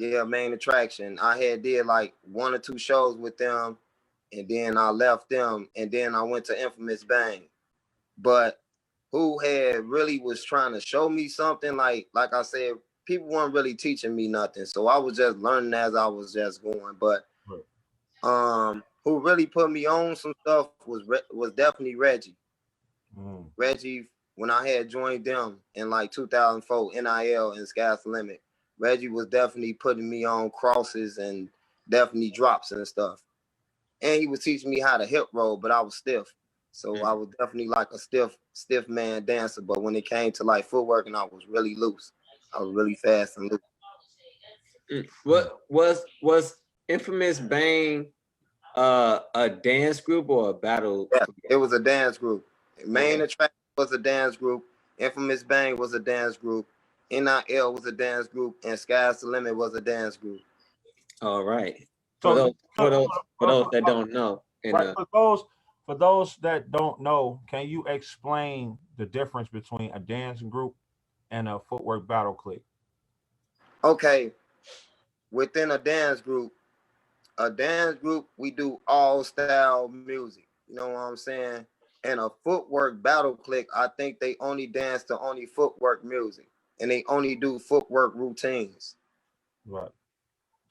Yeah, Main Attraction. I had did like 1 or 2 shows with them, and then I left them, and then I went to Infamous Bang. But who had really was trying to show me something, like I said, people weren't really teaching me nothing, so I was just learning as I was just going. But who really put me on some stuff was definitely Reggie. Reggie, when I had joined them in like 2004, NIL and Sky's the Limit, Reggie was definitely putting me on crosses and definitely drops and stuff. And he was teaching me how to hip roll, but I was stiff. So I was definitely like a stiff man dancer. But when it came to like footwork, and I was really loose. I was really fast and loose. What was Infamous Bang a dance group or a battle? Yeah, it was a dance group. Main Attraction was a dance group. Infamous Bang was a dance group. NIL was a dance group, and Sky's the Limit was a dance group. All right. So, For those that don't know, right, for those that don't know, can you explain the difference between a dance group and a footwork battle clique? Okay, within a dance group, we do all style music. You know what I'm saying? And a footwork battle clique, I think they only dance to only footwork music, and they only do footwork routines. Right.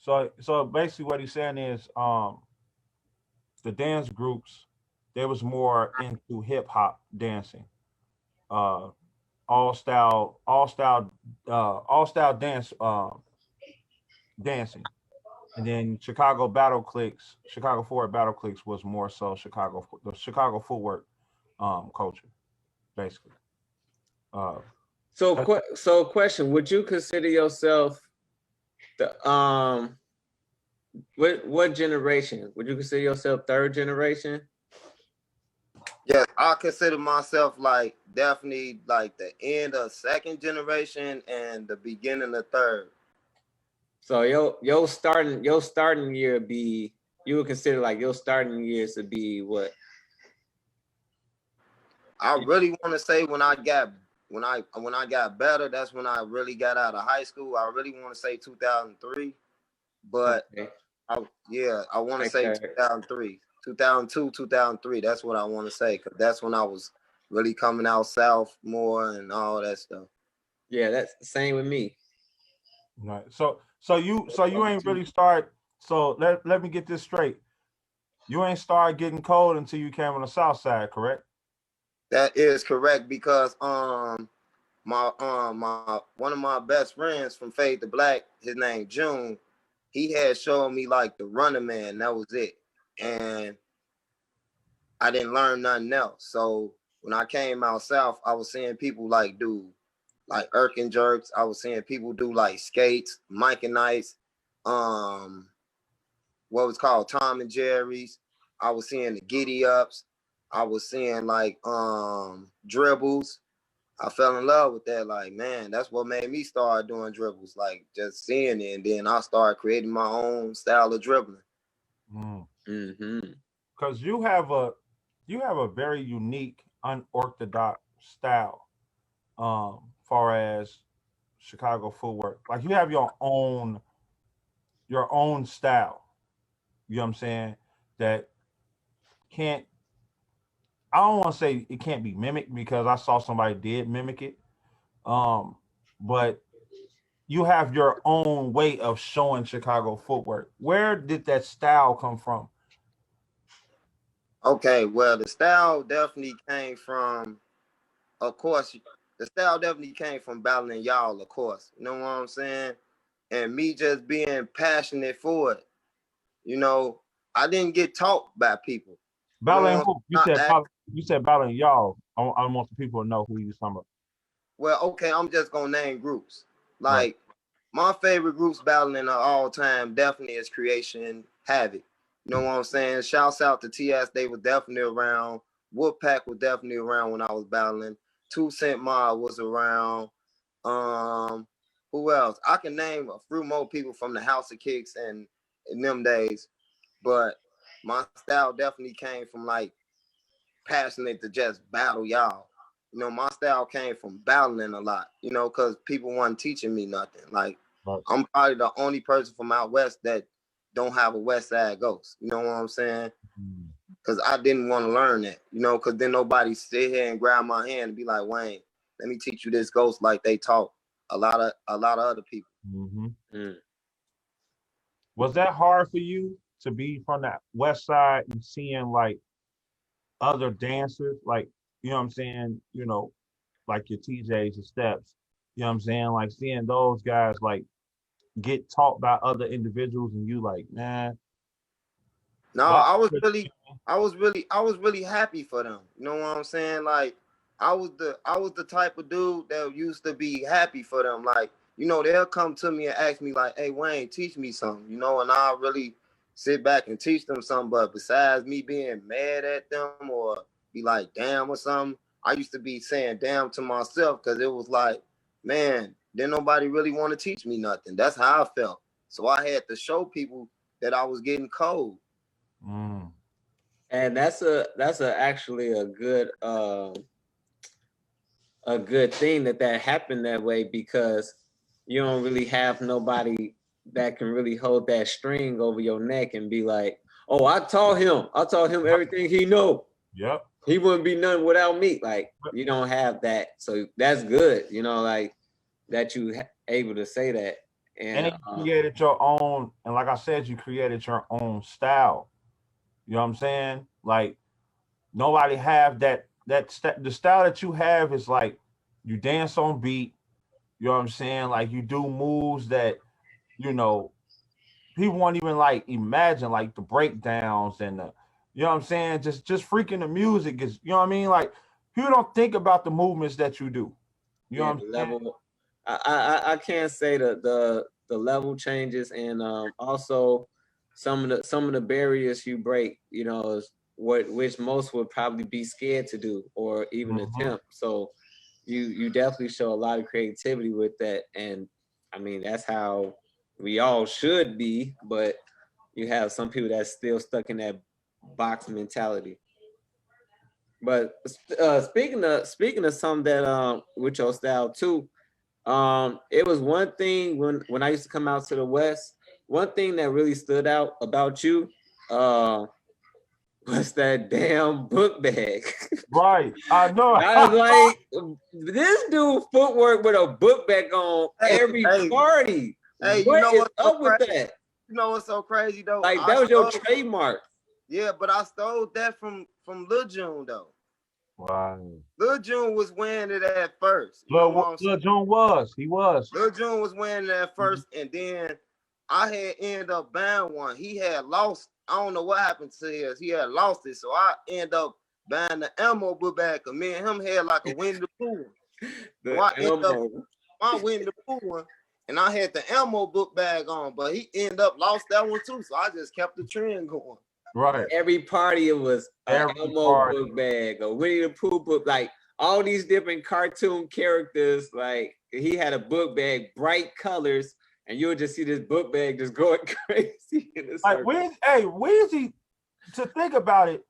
So basically, what he's saying is, the dance groups, they was more into hip hop dancing, uh, all style dance, dancing. And then Chicago forward battle cliques was more so the Chicago footwork culture, basically. So question, would you consider yourself the what generation? Would you consider yourself third generation? Yes, I consider myself like definitely like the end of second generation and the beginning of third. So your starting year be, you would consider like your starting years to be what? I really want to say when I got better, that's when I really got out of high school. I really want to say 2003, but I want to say 2003, 2002, 2003. That's what I want to say, because that's when I was really coming out south more and all that stuff. Yeah, that's the same with me. Right. So you ain't really start. So let me get this straight. You ain't start getting cold until you came on the south side, correct? That is correct, because my one of my best friends from Fade to Black, his name June, he had shown me like the Running Man. That was it, and I didn't learn nothing else. So when I came out south, I was seeing people like do like Erkin jerks. I was seeing people do like skates, Mike and Ice, what was called Tom and Jerry's. I was seeing the giddy ups. I was seeing like dribbles. I fell in love with that. Like, man, that's what made me start doing dribbles. Like just seeing it, and then I started creating my own style of dribbling. Because you have a very unique, unorthodox style, far as Chicago footwork. Like you have your own style. You know what I'm saying? That can't, I don't want to say it can't be mimicked, because I saw somebody did mimic it. But you have your own way of showing Chicago footwork. Where did that style come from? Okay, well, the style definitely came from, of course, the style definitely came from battling y'all, of course. You know what I'm saying? And me just being passionate for it. You know, I didn't get taught by people. Battling who? You said battling y'all. I want the people to know who you talking about. Well, okay, I'm just gonna name groups. Like Right. my favorite groups battling of all time definitely is Creation, Havoc. You know what I'm saying? Shouts out to TS, they were definitely around. Wolfpack was definitely around when I was battling. 2 Cent Mob was around. Who else? I can name a few more people from the House of Kicks and in them days, but my style definitely came from like passionate to just battle y'all. You know, my style came from battling a lot, you know, because people weren't teaching me nothing. Like, Right. I'm probably the only person from out west that don't have a West Side Ghost. You know what I'm saying? Because I didn't want to learn that, you know, because then nobody sit here and grab my hand and be like, Wayne, let me teach you this ghost like they taught a lot of other people. Was that hard for you to be from that west side and seeing like other dancers, like, you know what I'm saying, you know, like your TJs and Steps, you know what I'm saying, like seeing those guys like get taught by other individuals and you like, man, No, why? I was really happy for them. You know what I'm saying? Like I was the type of dude that used to be happy for them. Like, you know, they'll come to me and ask me like, hey Wayne, teach me something, you know, and I'll really sit back and teach them something. But besides me being mad at them or be like damn or something, I used to be saying damn to myself because it was like, man, then nobody really want to teach me nothing. That's how I felt. So I had to show people that I was getting cold. And that's actually a good thing that happened that way, because you don't really have nobody that can really hold that string over your neck and be like, oh, I taught him everything he know. Yep. He wouldn't be nothing without me. Like, you don't have that. So that's good, you know, like that you able to say that. And And you created your own, and like I said, you created your own style. You know what I'm saying? Like nobody have the style that you have is like you dance on beat. You know what I'm saying? Like you do moves that, you know, people won't even like imagine, like the breakdowns and the, you know what I'm saying? Just freaking the music is, you know what I mean? Like people don't think about the movements that you do. You know yeah, what I'm the saying? level. I can't say the level changes, and also some of the barriers you break, you know, is what which most would probably be scared to do or even Mhm. attempt. So you definitely show a lot of creativity with that, and I mean that's how we all should be. But you have some people that's still stuck in that box mentality. But speaking of something that with your style too, it was one thing when I used to come out to the West. One thing that really stood out about you, uh, was that damn book bag. Right. I know. I was like, this dude footwork with a book bag on Hey, every hey, party. hey, you What know is what's so up with crazy? that? You know what's so crazy though? Like that was your trademark. Yeah, but I stole that from Lil June though. Right. Lil June was wearing it at first. You know what I'm saying? Lil Jon was. He was. Lil June was wearing it at first, and then I had ended up buying one. He had lost. I don't know what happened to his. He had lost it, so I ended up buying the ammo book bag. Cause me and him had like a Winnie the Pooh one. So The I ended up Elmo. my Winnie the Pooh one, and I had the ammo book bag on, but he ended up lost that one too. So I just kept the trend going. Right. Every party it was a Every Elmo party. book bag, a Winnie the Pooh book, like all these different cartoon characters. Like he had a book bag, bright colors, and you would just see this book bag just going crazy in the Like circle. Weezy, to think about it,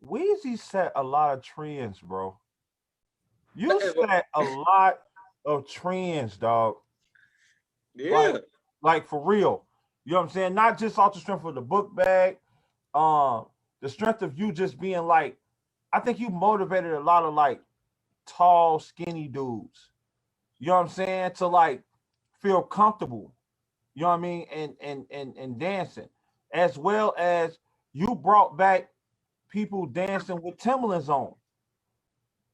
Weezy set a lot of trends, bro. You set a lot of trends, dog. Yeah, Like for real. You know what I'm saying? Not just off the strength of the book bag, um, the strength of you just being like, I think you motivated a lot of like tall, skinny dudes. You know what I'm saying? To like feel comfortable. You know what I mean? And dancing. As well as you brought back people dancing with Timberlands on.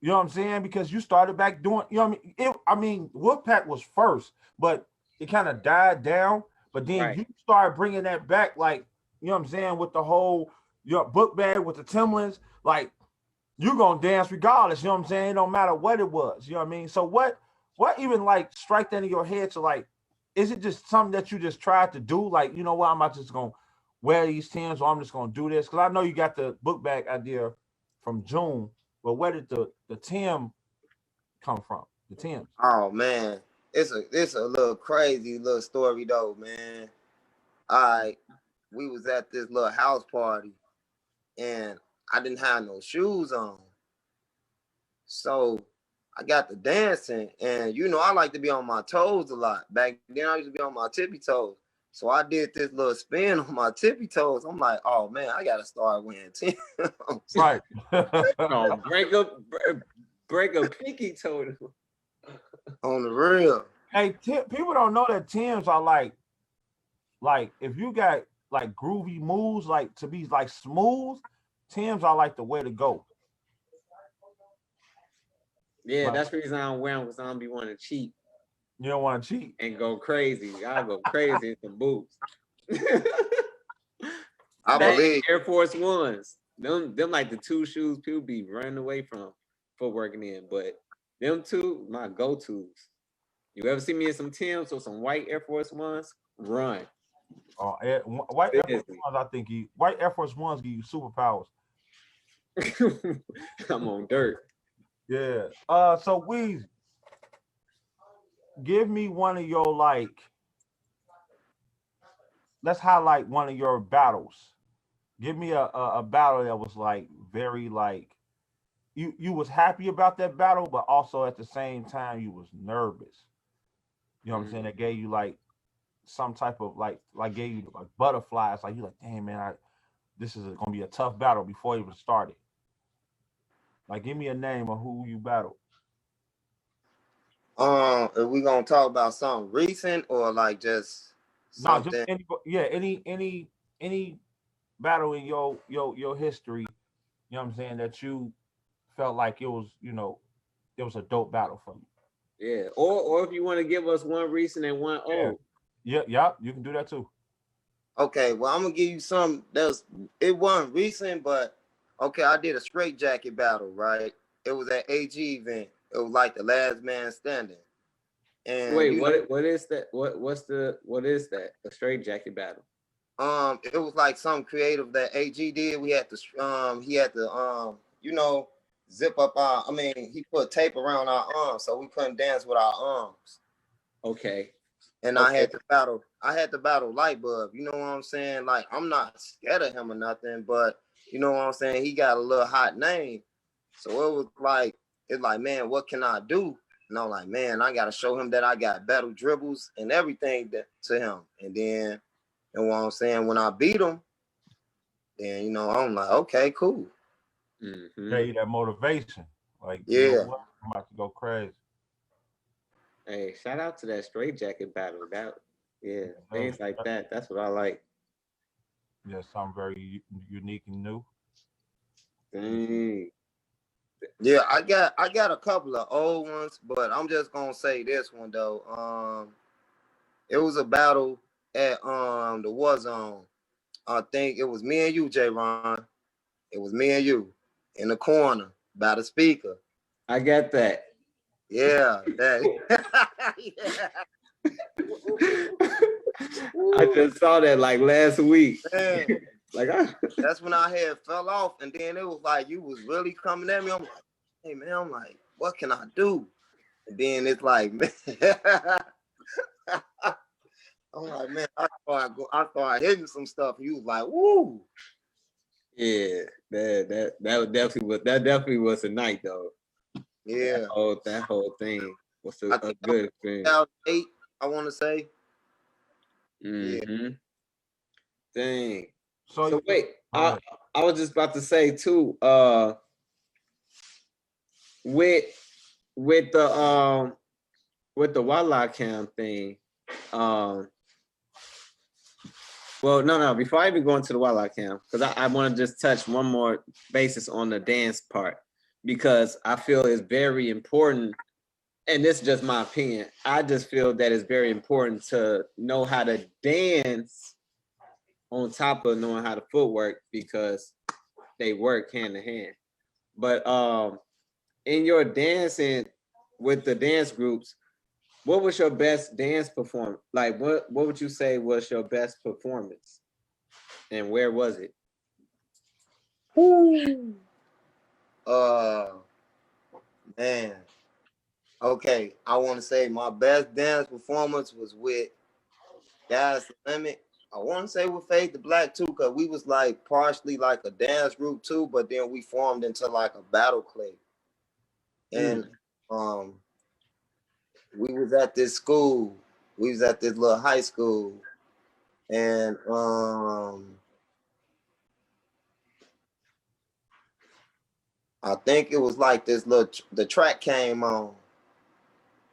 You know what I'm saying? Because you started back doing, you know what I mean? Wolfpack was first, but it kind of died down. But then right. you started bringing that back, like, you know what I'm saying, with the whole your book bag with the Timberlands. Like, you're gonna dance regardless, you know what I'm saying? It don't matter what it was, you know what I mean? So what even like strike that in your head to like, is it just something that you just tried to do? Like, you know what, I'm not just gonna wear these Tims or I'm just gonna do this? Because I know you got the book bag idea from June, but where did the Tim come from? The Tims. Oh man, it's a little crazy little story though, man. I We was at this little house party, and I didn't have no shoes on, so I got to dancing, and you know I like to be on my toes a lot. Back then I used to be on my tippy toes. So I did this little spin on my tippy toes. I'm like, oh man, I gotta start wearing Timbs. Right. No, break a pinky toe. On the real. Hey, people don't know that Timbs are like if you got like groovy moves, like to be like smooth, Timbs are like the way to go. Yeah, Like, that's the reason I don't wear them, because I don't be wanting to cheat you don't want to cheat. and go crazy. I'll go crazy in some boots. I believe. Air Force Ones. Them like the two shoes people be running away from for working in. But them two, my go-tos. You ever see me in some Timbs or some white Air Force Ones? Run. White Air Force Ones, I think white Air Force Ones give you superpowers. I'm on dirt. Yeah. So Weezy, give me one of your let's highlight one of your battles. Give me a battle that was like very like you was happy about that battle, but also at the same time you was nervous. You know what I'm saying? That gave you like some type of like gave you like butterflies. Like you like, damn man, this is gonna be a tough battle before it even started. Like, give me a name of who you battled. Are we gonna talk about something recent or like just something? No, just any battle in your history. You know what I'm saying, that you felt like it was it was a dope battle for you. Yeah. Or if you want to give us one recent and one old. Yeah, you can do that too. Okay, well I'm gonna give you some it wasn't recent, but okay, I did a straight jacket battle, right? It was at AG event. It was like the last man standing. And Wait, what is that? What is that? A straight jacket battle. It was like something creative that AG did. We had to he had to zip up he put tape around our arms so we couldn't dance with our arms. Okay. And I had to battle Lightbulb. You know what I'm saying? Like, I'm not scared of him or nothing, but you know what I'm saying? He got a little hot name. So it was like, man, what can I do? And I'm like, man, I gotta show him that I got better dribbles and everything to him. And then, you know what I'm saying? When I beat him, then I'm like, okay, cool. Mm-hmm. Gave you that motivation. Like, yeah, you know what? I'm about to go crazy. Hey, shout out to that straight jacket battle. Things like that. That's what I like. Yeah, something very unique and new. Dang. Yeah, I got a couple of old ones, but I'm just gonna say this one though. It was a battle at the War Zone. I think it was me and you, J. Ron. It was me and you in the corner by the speaker. I get that. Yeah, that. I just saw that like last week. Like that's when our head fell off, and then it was like you was really coming at me. I'm like, hey man, I'm like, what can I do? And then it's like, man. I'm like, man, I started hitting some stuff. And you was like, woo. Yeah, that definitely was a night though. Yeah. That whole thing was a good experience. 2008, I want to say. Mm-hmm. Yeah. Dang. So wait, I was just about to say too, with the Walla Cam thing, well, no, before I even go into the Walla Cam, because I want to just touch one more basis on the dance part, because I feel it's very important, and this is just my opinion. I just feel that it's very important to know how to dance on top of knowing how to footwork, because they work hand in hand. But in your dancing with the dance groups, what was your best dance performance? Like, what would you say was your best performance, and where was it? Man. Okay, I want to say my best dance performance was with Guys Limit. I want to say with Fade the Black too, because we was like partially like a dance group too, but then we formed into like a battle clique. And we was at this school. We was at this little high school, and I think it was like this the track came on,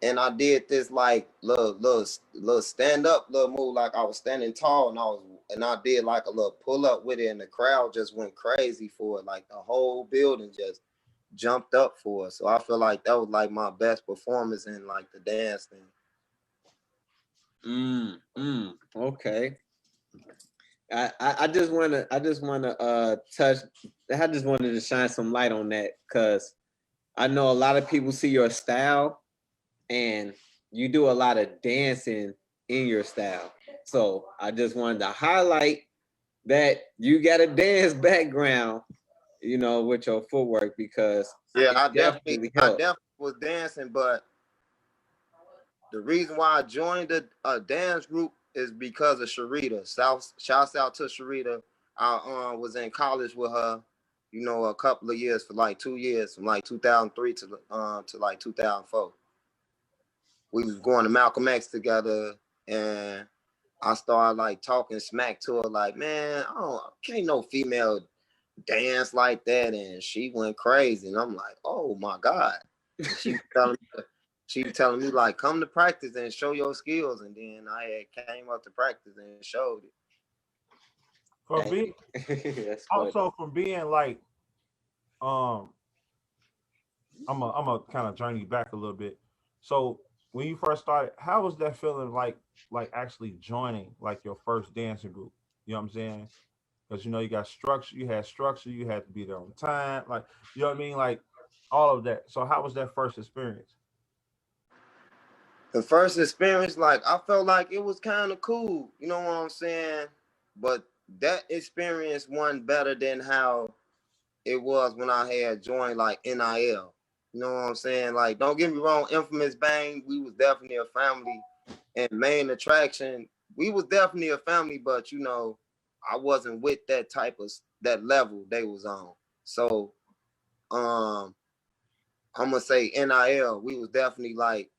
and I did this like little stand up little move, like I was standing tall, and I did like a little pull up with it, and the crowd just went crazy for it. Like the whole building just jumped up for it. So I feel like that was like my best performance in like the dance thing. Okay. I just wanna touch. I just wanted to shine some light on that because I know a lot of people see your style and you do a lot of dancing in your style. So I just wanted to highlight that you got a dance background, you know, with your footwork because Yeah, it I definitely helped. was dancing, but the reason why I joined a dance group is because of Sharita. Shouts out to Sharita. I was in college with her, you know, a couple of years for like 2 years, from like 2003 to like 2004. We was going to Malcolm X together, and I started like talking smack to her, like, man, can't no female dance like that, and she went crazy, and I'm like, oh my god. And she was telling me like, come to practice and show your skills, and then I had came up to practice and showed it. From being also from being like, I'm a kind of journey back a little bit. So when you first started, how was that feeling like actually joining like your first dancing group? You know what I'm saying? Because you know you got structure, you had structure, you had to be there on time, like you know what I mean, like all of that. So how was that first experience? The first experience, like I felt like it was kind of cool, you know what I'm saying? But that experience wasn't better than how it was when I had joined like NIL. You know what I'm saying? Like, don't get me wrong, Infamous Bang, we was definitely a family. And Main Attraction, we was definitely a family, but you know, I wasn't with that type of that level they was on. So I'm gonna say NIL, we was definitely like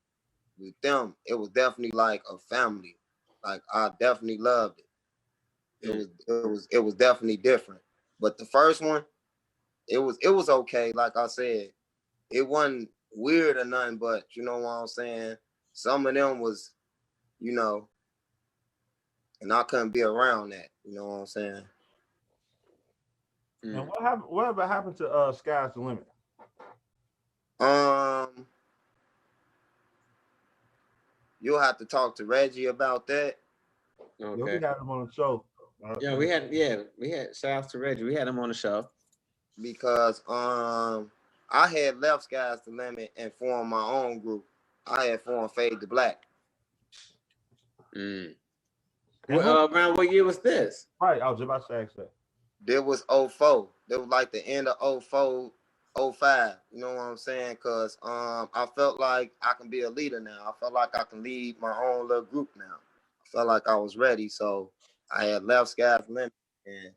with them, it was definitely like a family. Like I definitely loved it. It was definitely different. But the first one, it was okay. Like I said, it wasn't weird or nothing, but you know what I'm saying? Some of them was, you know, and I couldn't be around that. You know what I'm saying? And what happened? Whatever happened to Sky's the Limit? Um, you'll have to talk to Reggie about that. Okay. Yeah, we had him on the show. We had shout out to Reggie. We had him on the show because I had left Sky's the Limit and formed my own group. I had formed Fade to Black. Around what year was this? Right, I was about to ask that. There was 04. It was like the end of 04, 05. You know what I'm saying? Because I felt like I can be a leader now. I felt like I can lead my own little group now. I felt like I was ready. So I had left Sky's Limit and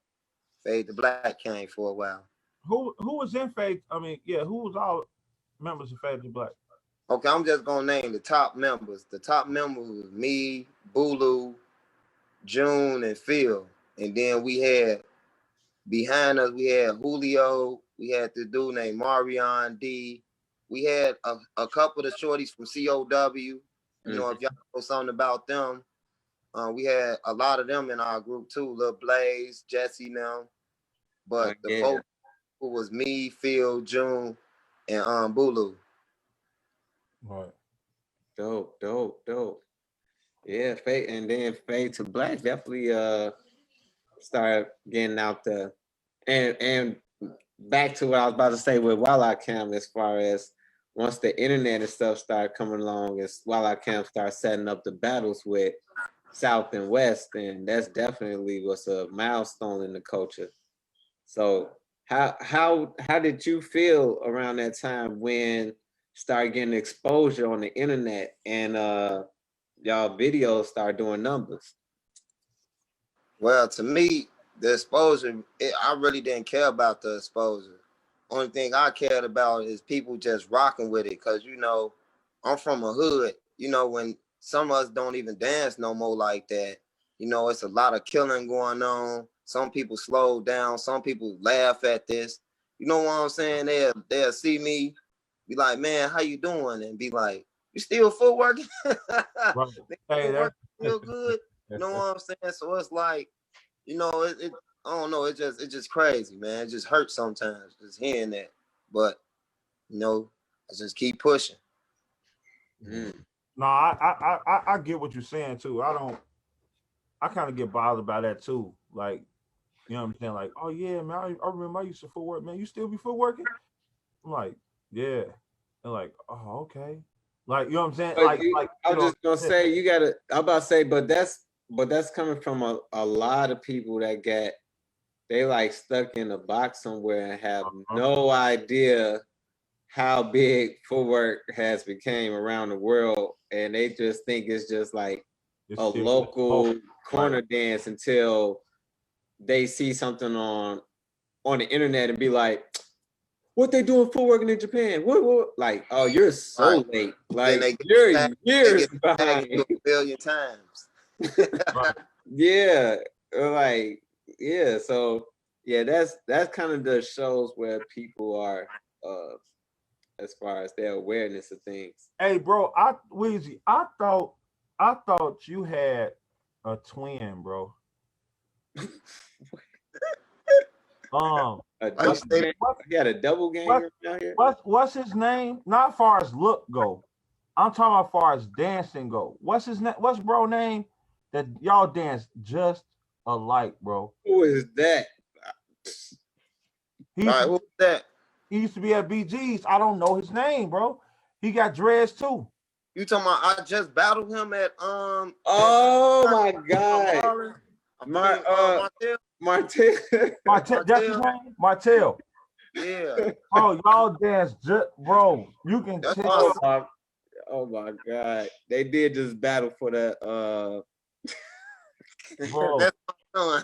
Fade to Black came for a while. Who was in Fade? I mean, yeah, who was all members of Fade to Black? Okay, I'm just gonna name the top members. The top members was me, Bulu, June, and Phil. And then we had behind us, we had Julio. We had this dude named Marion D. We had a couple of the shorties from COW. You know, if y'all know something about them, we had a lot of them in our group too. Lil Blaze, Jesse, now. But the folks who was me, Phil, June, and Bulu. Right. Dope. Yeah, Fade to Black definitely started getting out there. And back to what I was about to say with Walla Cam, as far as once the internet and stuff started coming along, as Walla Cam started setting up the battles with South and West, and that's definitely was a milestone in the culture. So how did you feel around that time when started getting exposure on the internet and y'all videos start doing numbers? Well, to me, the exposure, I really didn't care about the exposure. only thing I cared about is people just rocking with it. Cause I'm from a hood. When some of us don't even dance no more like that. It's a lot of killing going on. Some people slow down. Some people laugh at this. You know what I'm saying? They'll see me, be like, man, how you doing? And be like, you still footworking? Right. Hey, Footwork feel good. You know what I'm saying? So it's like, it I don't know, it's just crazy, man. It just hurts sometimes just hearing that. But I just keep pushing. No, I get what you're saying too. I kind of get bothered by that too. Like, you know what I'm saying? Like, oh yeah, man, I remember I used to footwork, man. You still be footworking? I'm like, yeah. And like, oh, okay. Like, you know what I'm saying? But I you was know, just gonna say you gotta. I'm about to say, but that's coming from a lot of people that they like stuck in a box somewhere and have no idea how big footwork has became around the world, and they just think it's just like it's a still local corner right. dance until they see something on the internet and be like, what they doing footworking in Japan? What? Like, oh, you're so Right. late. Then Like, you're years behind. a billion times. Right. Yeah, like, yeah. So yeah, that's kind of the shows where people are as far as their awareness of things. Hey, bro, Weezy, I thought you had a twin, bro. A Like you double say, gang, he had a double What ganger out here. what's his name? Not far as look go. I'm talking about far as dancing go. What's his name? What's bro name? That y'all dance just alike, bro. Who is that? He all used right, to, who's that? he used to be at BG's. I don't know his name, bro. He got dreads too. You talking about I just battled him at Oh my God, Marlon? Martel? Martin. That's his name? Martell. Yeah. Oh, y'all dance just bro. You can That's tell, my Oh my God, they did just battle for that. bro. that's my son.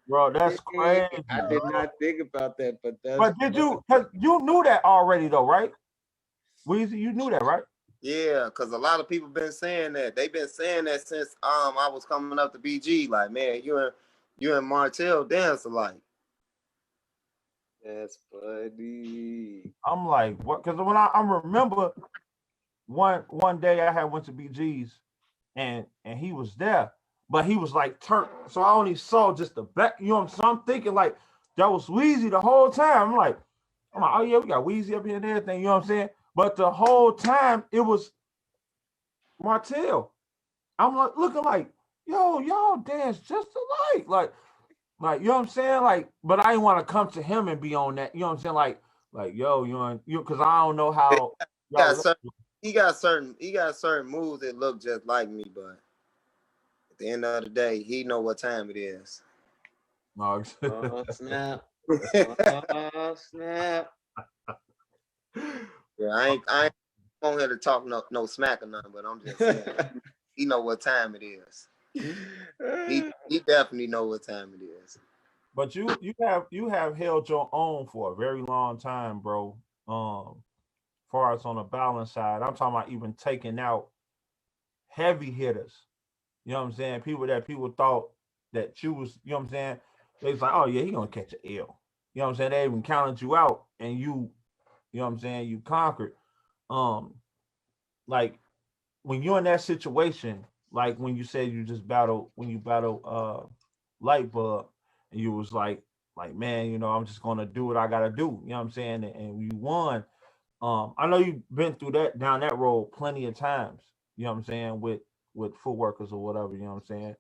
Bro, that's crazy. I did not think about that, but that's. But did you? Cause you knew that already, though, right? Weezy, you knew that, right? Yeah, because a lot of people been saying that. They've been saying that since I was coming up to BG. Like, man, you and Martell dance alike. That's funny. I'm like, what? Because when I remember one day I had went to BG's and he was there, but he was like turned, so I only saw just the back. You know what I'm saying? So I'm thinking like that was Weezy the whole time. I'm like, oh yeah, we got Weezy up here and everything. You know what I'm saying? But the whole time it was Martell. I'm like looking like, yo, y'all dance just alike. Like, you know what I'm saying? Like, but I didn't want to come to him and be on that. You know what I'm saying? Like, yo, you because I don't know how He got y'all. certain, he got certain moves that look just like me, but at the end of the day, he know what time it is. No, Oh snap! Oh snap! Yeah, I ain't on here to talk no smack or nothing, but I'm just saying he know what time it is. He definitely know what time it is. but you have held your own for a very long time, bro. Far as on the balance side, I'm talking about even taking out heavy hitters. You know what I'm saying? People thought that you was, you know what I'm saying? They was like, oh yeah, he gonna catch an L. You know what I'm saying? They even counted you out and you know what I'm saying, you conquered. Um, like when you're in that situation, like when you said you just battled when you battled Lightbulb and you was like man, you know, I'm just gonna do what I gotta do. You know what I'm saying? And you won. I know you've been through that down that road plenty of times, you know what I'm saying, with footworkers or whatever, you know what I'm saying?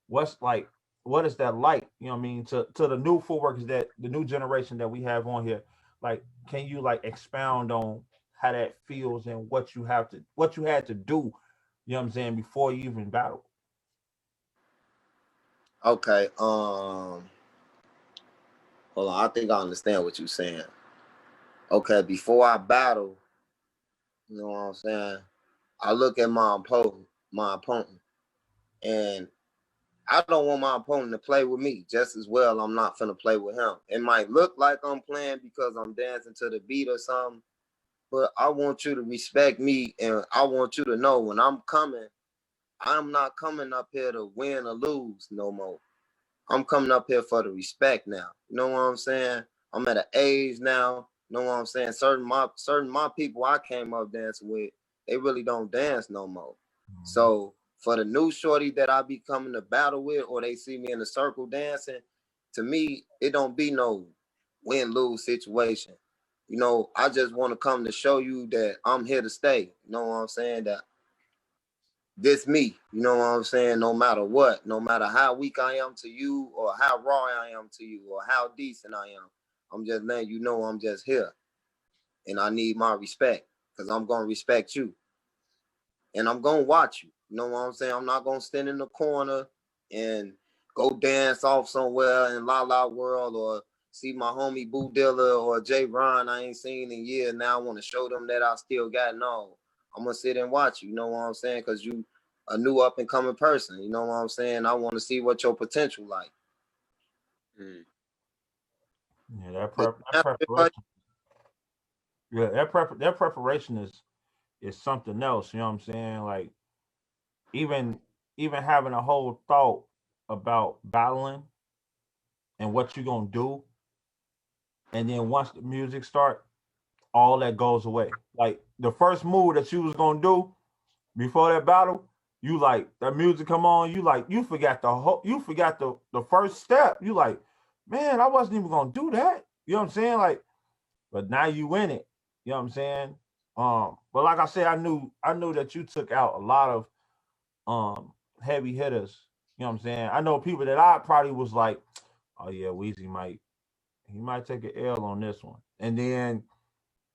What's like what is that like? You know what I mean? To the new footworkers that the new generation that we have on here, like can you like expound on how that feels and what you had to do, you know what I'm saying, before you even battled? Okay, hold on. I think I understand what you're saying. Okay, before I battle, you know what I'm saying? I look at my opponent, and I don't want my opponent to play with me just as well. I'm not finna play with him. It might look like I'm playing because I'm dancing to the beat or something, but I want you to respect me, and I want you to know when I'm coming, I'm not coming up here to win or lose no more. I'm coming up here for the respect now. You know what I'm saying? I'm at an age now. You know what I'm saying? Certain my people I came up dancing with, they really don't dance no more. So for the new shorty that I be coming to battle with, or they see me in the circle dancing, to me, it don't be no win-lose situation. You know, I just want to come to show you that I'm here to stay. You know what I'm saying? That this me, you know what I'm saying? No matter what, no matter how weak I am to you, or how raw I am to you, or how decent I am, I'm just letting you know I'm just here, and I need my respect because I'm gonna respect you, and I'm gonna watch you. You know what I'm saying? I'm not gonna stand in the corner and go dance off somewhere in La La World, or see my homie Boo Dilla or Jay Ron I ain't seen in years. Now I want to show them that I still got no. I'm gonna sit and watch you. You know what I'm saying? Because you a new up and coming person. You know what I'm saying? I want to see what your potential like. Yeah, that preparation. Yeah, that preparation is something else. You know what I'm saying? Like even having a whole thought about battling and what you're gonna do, and then once the music start, all that goes away. Like the first move that you was gonna do before that battle, you like that music come on, you like you forgot the first step. You like, man, I wasn't even gonna do that. You know what I'm saying? Like, but now you in it. You know what I'm saying? But like I said, I knew that you took out a lot of heavy hitters. You know what I'm saying? I know people that I probably was like, oh yeah, Weezy might take an L on this one. And then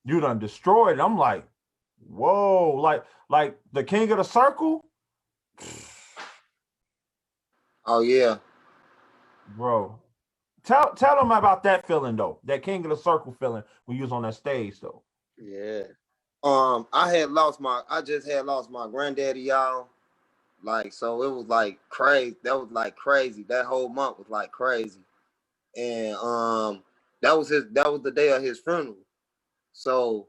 you done destroyed it. I'm like, whoa, like the king of the circle, Oh yeah. bro. Tell them about that feeling though. That king of the circle feeling when you was on that stage though. Yeah. I just had lost my granddaddy, y'all. Like, so it was like crazy. That was like crazy. That whole month was like crazy. And that was the day of his funeral. So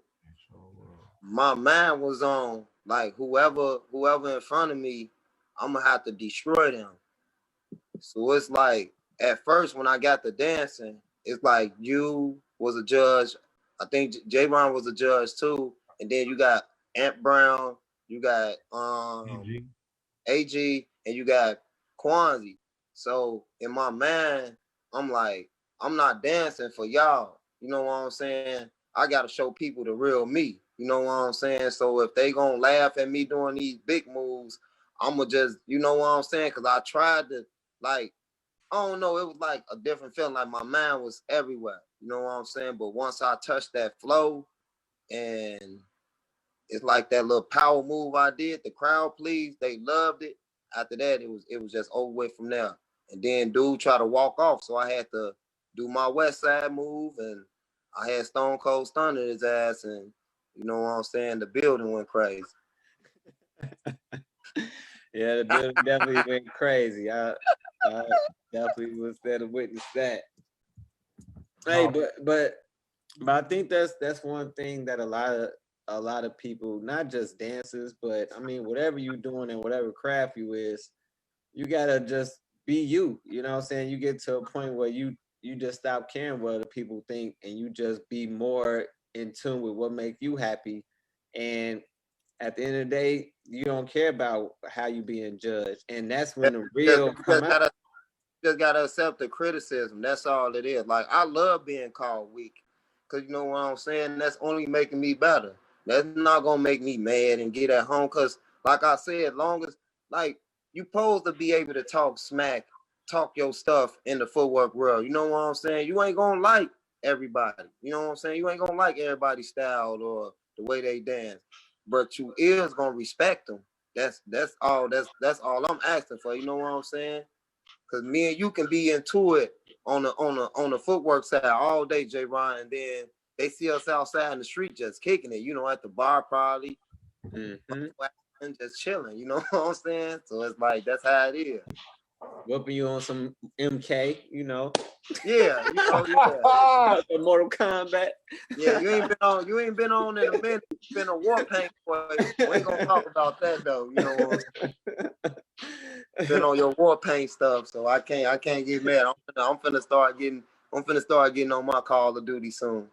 my mind was on like whoever in front of me, I'm gonna have to destroy them. So it's like at first when I got to dancing, it's like you was a judge. I think J Ron was a judge too. And then you got Ant Brown, you got PG. AG, and you got Kwanzi. So in my mind, I'm like, I'm not dancing for y'all. You know what I'm saying? I gotta show people the real me. You know what I'm saying? So if they gonna laugh at me doing these big moves, I'ma just, you know what I'm saying? Cause I tried to like, I don't know, it was like a different feeling. Like my mind was everywhere. You know what I'm saying? But once I touched that flow, and it's like that little power move I did. The crowd pleased. They loved it. After that, it was just over with from there. And then dude tried to walk off, so I had to do my West Side move, and I had Stone Cold Stunner his ass, and you know what I'm saying. The building went crazy. Yeah, the building definitely went crazy. I definitely was there to witness that. Hey, but I think that's one thing that a lot of people, not just dancers, but I mean whatever you're doing and whatever craft you is, you gotta just be you. You know what I'm saying? You get to a point where you just stop caring what other people think, and you just be more in tune with what makes you happy. And at the end of the day, you don't care about how you being judged, and that's when the real come out. Just gotta accept the criticism. That's all it is. Like I love being called weak, cause you know what I'm saying. That's only making me better. That's not gonna make me mad and get at home. Cause like I said, long as like you supposed to be able to talk smack, talk your stuff in the footwork world. You know what I'm saying. You ain't gonna like everybody. You know what I'm saying. You ain't gonna like everybody's style or the way they dance, but you is gonna respect them. That's all. That's all I'm asking for. You know what I'm saying. Cause me and you can be into it on the footwork side all day, J. Ryan. And then they see us outside in the street just kicking it, you know, at the bar probably, Mm-hmm. just chilling. You know what I'm saying? So it's like that's how it is. whooping you on some MK, you know. Yeah, you know, yeah. The Mortal Kombat. Yeah, you ain't been on in a minute. You've been a war paint boy. We ain't gonna talk about that though. You know what I'm saying? Been on your war paint stuff, so I can't get mad. I'm finna start getting on my Call of Duty soon.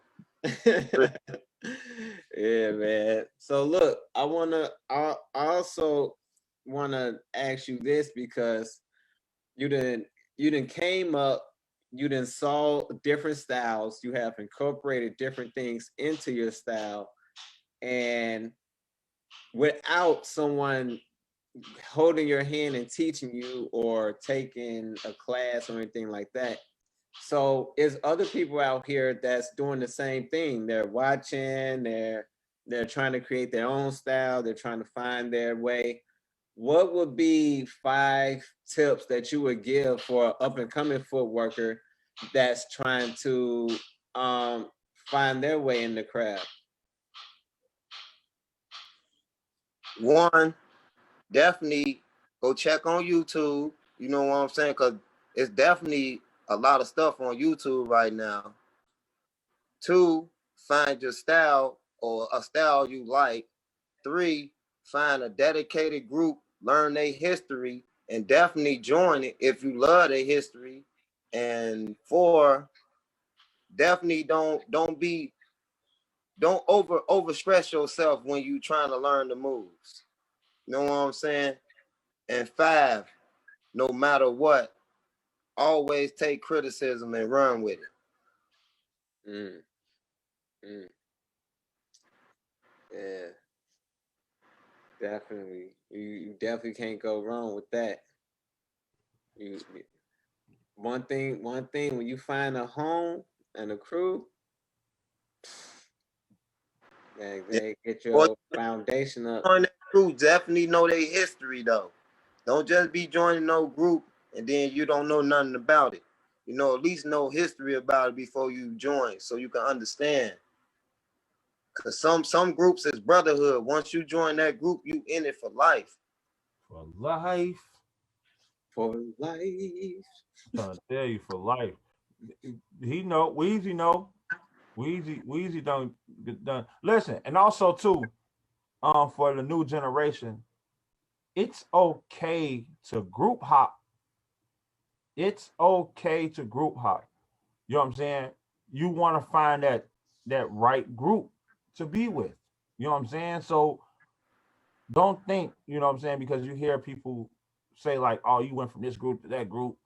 Yeah, man. So look, I also wanna ask you this because you didn't came up, you didn't saw different styles, you have incorporated different things into your style, and without someone holding your hand and teaching you or taking a class or anything like that. So is other people out here that's doing the same thing. They're watching, they're trying to create their own style, they're trying to find their way. What would be 5 tips that you would give for an up and coming footworker that's trying to find their way in the craft? One, definitely go check on YouTube. You know what I'm saying? Because it's definitely a lot of stuff on YouTube right now. 2, find your style or a style you like. 3, find a dedicated group, learn their history, and definitely join it if you love their history. And 4, definitely don't over stress yourself when you trying to learn the moves. You know what I'm saying? And 5, no matter what, always take criticism and run with it. Mm. Mm. Yeah, definitely. You definitely can't go wrong with that. You one thing when you find a home and a crew, they get Boy, your foundation up. join that group, definitely know their history though. Don't just be joining no group and then you don't know nothing about it. You know, at least know history about it before you join so you can understand. Cause some groups is brotherhood. Once you join that group, you in it for life. For life. For life. I'm trying to tell you, for life. He know, Weezy know. Weezy don't get done. Listen, and also too, for the new generation, it's okay to group hop. It's okay to group hop. You know what I'm saying? You want to find that right group to be with. You know what I'm saying? So don't think, you know what I'm saying, because you hear people say like, oh, you went from this group to that group,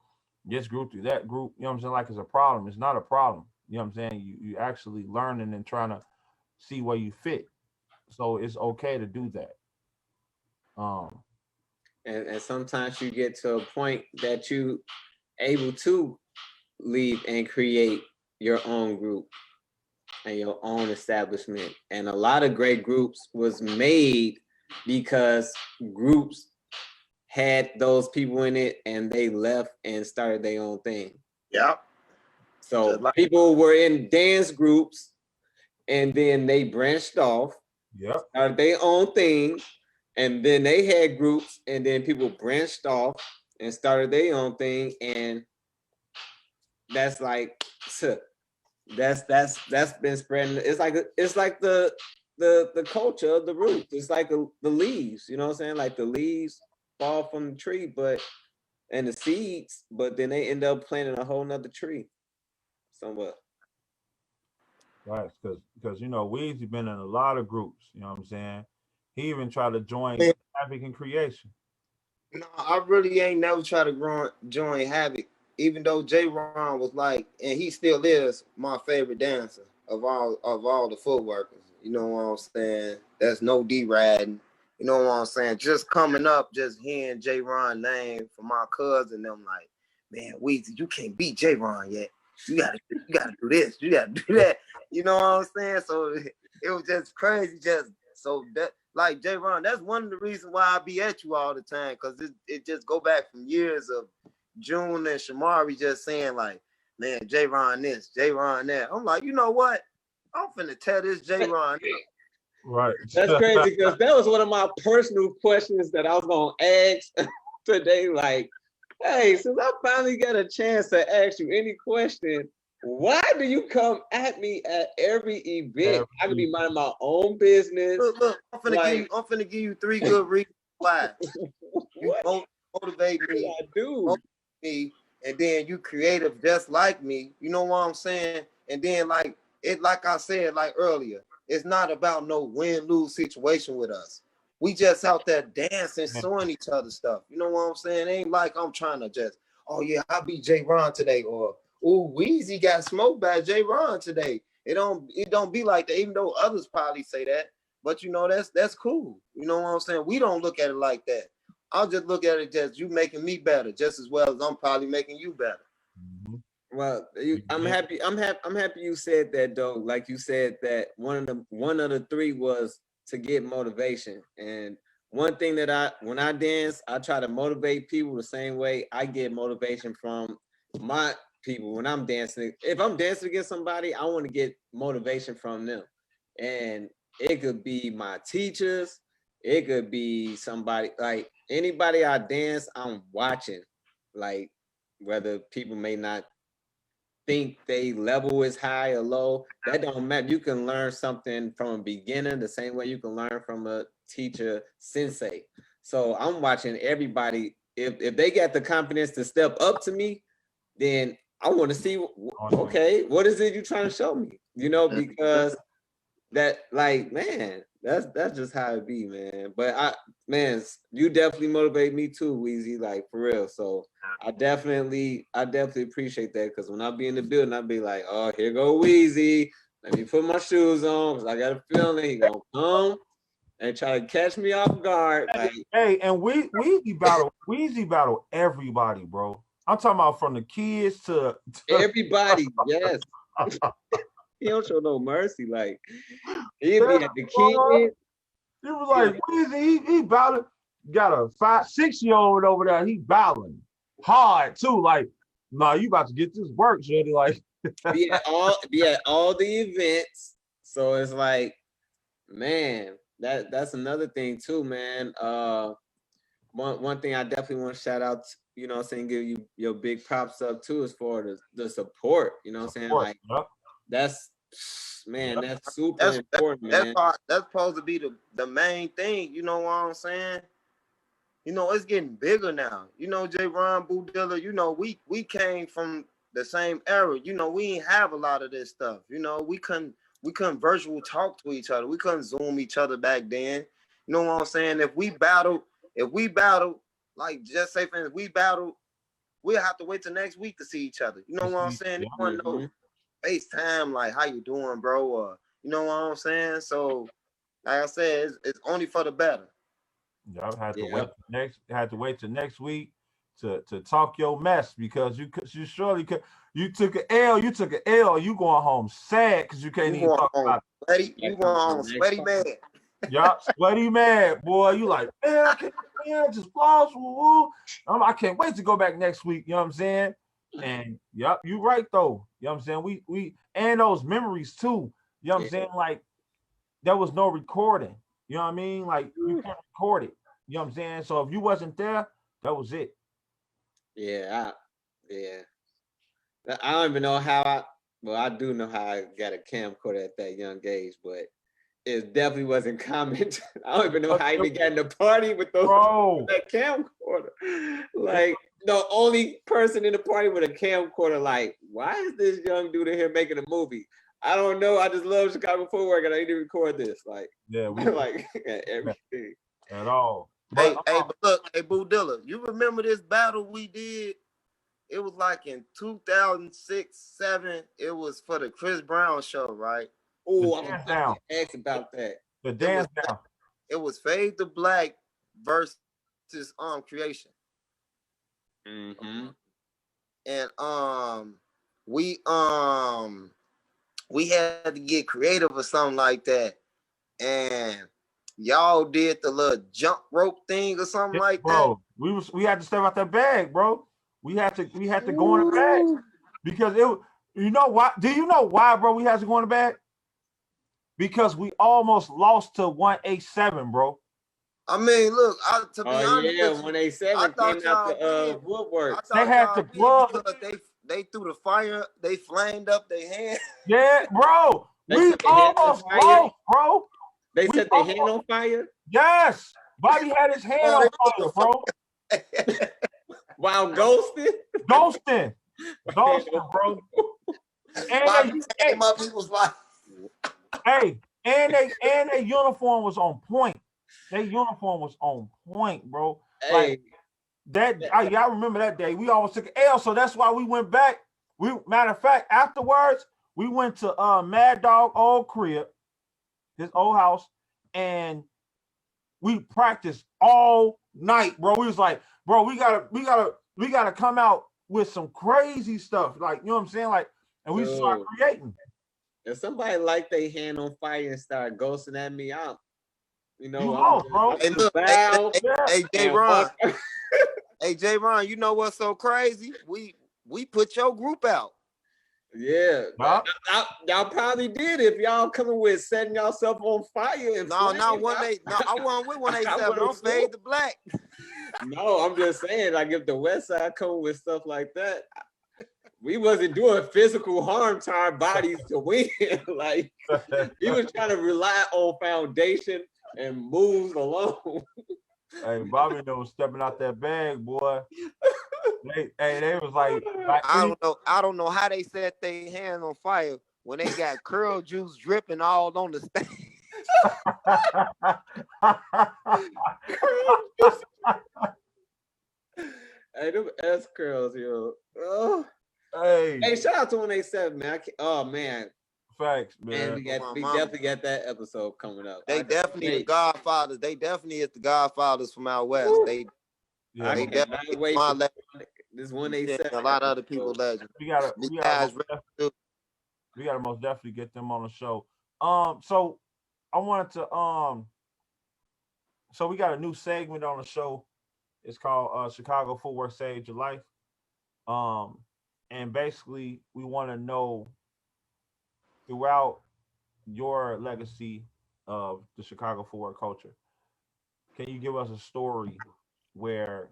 this group to that group, you know what I'm saying, like it's a problem. It's not a problem. You know what I'm saying? You actually learning and trying to see where you fit. So it's okay to do that. Um And sometimes you get to a point that you able to leave and create your own group and your own establishment. And a lot of great groups was made because groups had those people in it and they left and started their own thing. Yep. So people were in dance groups and then they branched off, started their own thing, and then they had groups and then people branched off and started their own thing. And that's like that's been spreading. It's like the culture of the roots. It's like the leaves, you know what I'm saying? Like the leaves fall from the tree, but and the seeds, but then they end up planting a whole nother tree somewhere. right, because you know, Weezy been in a lot of groups, you know what I'm saying? He even tried to join Havoc and Creation. No, I really ain't never tried to join Havoc, even though J. Ron was like, and he still is my favorite dancer of all the footworkers. You know what I'm saying? That's no D riding. You know what I'm saying? Just coming up, just hearing J. Ron name from my cousin, them like, man, Weezy, you can't beat J. Ron yet. You gotta do this, you gotta do that. You know what I'm saying? So it was just crazy, just so that. Like J. Ron, that's one of the reasons why I be at you all the time, because it just go back from years of June and Shamari just saying like, man, J. Ron this, J. Ron that. I'm like, you know what? I'm finna tell this J. Ron. Right. That's crazy because that was one of my personal questions that I was gonna ask today. Like, Hey, since I finally got a chance to ask you any question, why do you come at me at every event? I could be minding my own business. Look, I'm Like, finna give you 3 good reasons why. You what motivate did me, I do? motivate me, and then you creative just like me. You know what I'm saying? And then like I said like earlier, it's not about no win-lose situation with us. We just out there dancing, showing each other stuff. You know what I'm saying? It ain't like I'm trying to just, oh yeah, I beat J Ron today, or ooh, Weezy got smoked by J Ron today. It don't be like that, even though others probably say that. But you know, that's cool. You know what I'm saying? We don't look at it like that. I'll just look at it as you making me better, just as well as I'm probably making you better. Well, I'm happy. I'm happy you said that though. Like you said that one of the three was to get motivation. And one thing that when I dance, I try to motivate people the same way I get motivation from my people when I'm dancing. If I'm dancing against somebody, I want to get motivation from them. And it could be my teachers, it could be somebody like anybody I dance, I'm watching. Like whether people may not think they level is high or low. That don't matter. You can learn something from a beginner the same way you can learn from a teacher sensei. So I'm watching everybody. If they got the confidence to step up to me, then I want to see, okay, what is it you're trying to show me? You know, because that like, man, that's just how it be, man. But man, you definitely motivate me too, Weezy, like for real. So I definitely appreciate that because when I be in the building, I be like, oh, here go Weezy. Let me put my shoes on because I got a feeling he gonna come and try to catch me off guard. Like, hey, and Weezy battle everybody, bro. I'm talking about from the kids to everybody, yes. He don't show no mercy. Like he'd be at the kids. He was like, Weezy, he battling. Got a 5-6-year-old over there. He battling hard too. Like, nah, you about to get this work, shorty. Like, be at all the events. So it's like, man, that's another thing too, man. One thing I definitely want to shout out, you know what I'm saying, give you your big props up too as for the support, you know what I'm saying? Like that's man, that's super important, man. That's supposed to be the main thing, you know what I'm saying? You know, it's getting bigger now. You know, J. Ron, Boo Dilla, you know, we came from the same era. You know, we didn't have a lot of this stuff. You know, we couldn't virtual talk to each other. We couldn't Zoom each other back then. You know what I'm saying? If we battle, like just say for instance, we battle, we'll have to wait till next week to see each other. You know what I'm saying? You want to know FaceTime, like, how you doing, bro? Or you know what I'm saying? So, like I said, it's only for the better. Y'all had to wait till next week to talk your mess because you surely could. You took an L. You took an L. You going home sad because you can't even talk about it. You going home sweaty mad. Y'all sweaty mad, boy. You like, man, I can't, just floss, woo. I can't wait to go back next week. You know what I'm saying? And yep, you right though. You know what I'm saying? We and those memories too. You know what I'm saying? Like there was no recording. You know what I mean? Like you can't record it. You know what I'm saying? So if you wasn't there, that was it. Yeah, I don't even know how I do know how I got a camcorder at that young age, but it definitely wasn't common. I don't even know how I even got in the party with those with that camcorder. Like the only person in the party with a camcorder, like, why is this young dude in here making a movie? I don't know. I just love Chicago footwork and I need to record this. Like, yeah, we like everything. At all. But look, hey Boo Dilla, you remember this battle we did? It was like in 2006, 7. It was for the Chris Brown show, right? Oh, I was about to ask about that. The dance down. It was Fade to Black versus Creation. Mm-hmm. And we had to get creative or something like that. And y'all did the little jump rope thing or something like that. We had to step out that bag, bro. We had to go in the bag because you know why? Do you know why, bro? We had to go in the bag because we almost lost to 187, bro. I mean, look, to be Oh honest yeah, with you, 187 I came thought out y'all the did. woodwork. I They thought had y'all the did plug. because they threw the fire, they flamed up their hand. Yeah, bro. They We set their hand on almost fire. lost, bro. They We set their hand on fire Yes. Bobby had his hand on fire, bro. while ghosting. Ghosting. Hand Ghosting, on bro. And Bobby they, came up, he was like, and their uniform was on point. Their uniform was on point, bro. Like Hey, that, y'all remember that day. We almost took an L, so that's why we went back. Matter of fact, afterwards, we went to Mad Dog old crib, his old house, and we practiced all night, bro. We was like, bro, we gotta come out with some crazy stuff. Like, you know what I'm saying? Like, and we start dude, creating. if somebody light their hand on fire and start ghosting at me, I'm You lost, bro. hey, I'm look, bow hey, J. and Ron. walk. Hey, J. Ron, you know what's so crazy? We put your group out. Yeah, Huh? y'all probably did if y'all coming with setting yourself on fire. And No, not flames. 1-8. No, I wasn't with 187. would've I'm fade to black. No, I'm just saying, like if the West Side come with stuff like that, we wasn't doing physical harm to our bodies to win. Like he was trying to rely on foundation and moves alone. Hey, Bobby was stepping out that bag, boy. They was like I don't know how they set their hand on fire when they got curl juice dripping all on the stage. Hey, them S curls, yo. Oh. Hey, Shout out to 187, man. Oh man, facts, man, man. we definitely got that episode coming up. They definitely the Godfathers. They definitely is the Godfathers from out west. Woo. They I cannot wait for this 187. a lot of other people legends. We gotta most definitely get them on the show. So I wanted to so we got a new segment on the show. It's called Chicago Footwork Saved Your Life. And basically we want to know throughout your legacy of the Chicago footwork culture, can you give us a story where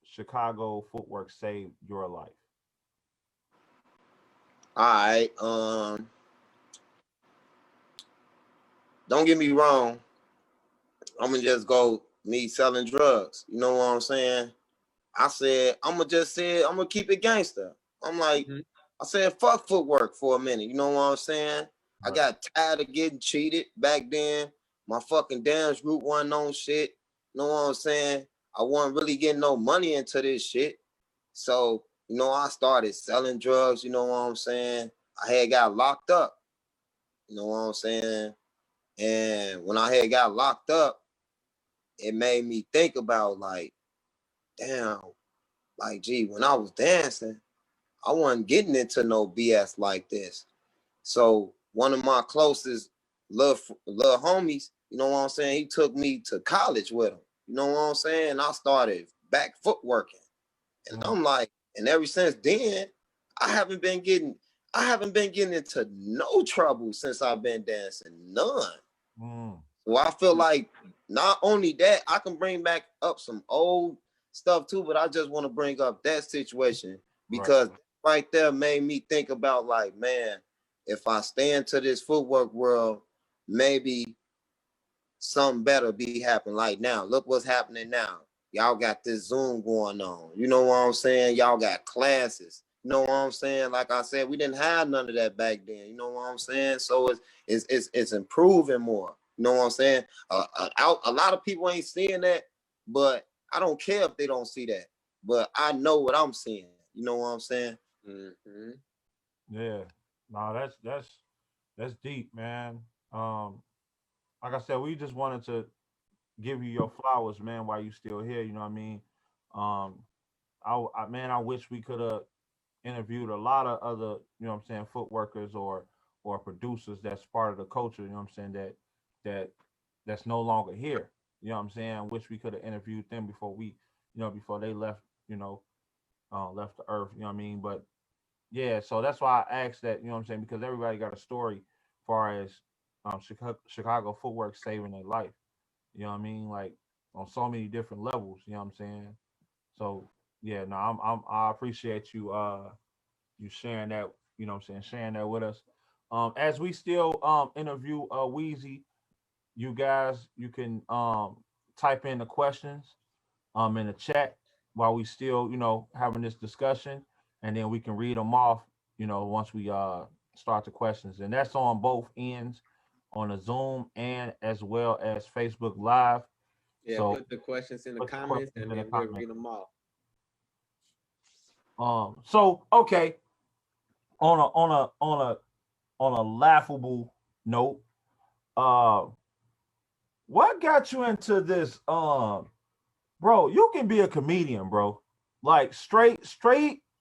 Chicago footwork saved your life? All right. Don't get me wrong. I'm gonna just go me selling drugs. You know what I'm saying? I said I'm gonna keep it gangster. I'm like, I said fuck footwork for a minute. You know what I'm saying? Right. I got tired of getting cheated back then. My fucking dance group wasn't on shit. You know what I'm saying? I wasn't really getting no money into this shit. So, you know, I started selling drugs. You know what I'm saying? I had got locked up. You know what I'm saying? And when I had got locked up, it made me think about like, damn, like, gee, when I was dancing, I wasn't getting into no BS like this. So one of my closest little homies, you know what I'm saying, he took me to college with him. You know what I'm saying? I started back footworking. And I'm like, and ever since then, I haven't been getting into no trouble since I've been dancing. None. So I feel like not only that, I can bring back up some old stuff too, but I just want to bring up that situation because right there made me think about like, man, if I stay into this footwork world, maybe something better be happening. Like now, look what's happening now. Y'all got this Zoom going on. You know what I'm saying? Y'all got classes. You know what I'm saying? Like I said, we didn't have none of that back then. You know what I'm saying? So it's improving more. You know what I'm saying? A lot of people ain't seeing that, but I don't care if they don't see that. But I know what I'm seeing. You know what I'm saying? Mm-hmm. Yeah. No, that's deep, man. Like I said, we just wanted to give you your flowers, man, while you still here. You know what I mean? I wish we could have interviewed a lot of other, you know what I'm saying, footworkers or producers that's part of the culture, you know what I'm saying, that's no longer here. You know what I'm saying? I wish we could have interviewed them before before they left, left the earth, you know what I mean? But yeah, so that's why I asked that, you know what I'm saying, because everybody got a story as far as Chicago footwork saving their life. You know what I mean? Like on so many different levels. You know what I'm saying? So yeah, no, I appreciate you you sharing that. You know what I'm saying? Sharing that with us. As we still interview Weezy, you guys, you can type in the questions in the chat while we still, having this discussion, and then we can read them off, once we start the questions. And that's on both ends, on the Zoom and as well as Facebook Live. Yeah, So put the questions in the put the comments questions and in the then we'll comments. read them all. So okay, on a laughable note, uh what got you into this? Bro, you can be a comedian, bro. Like straight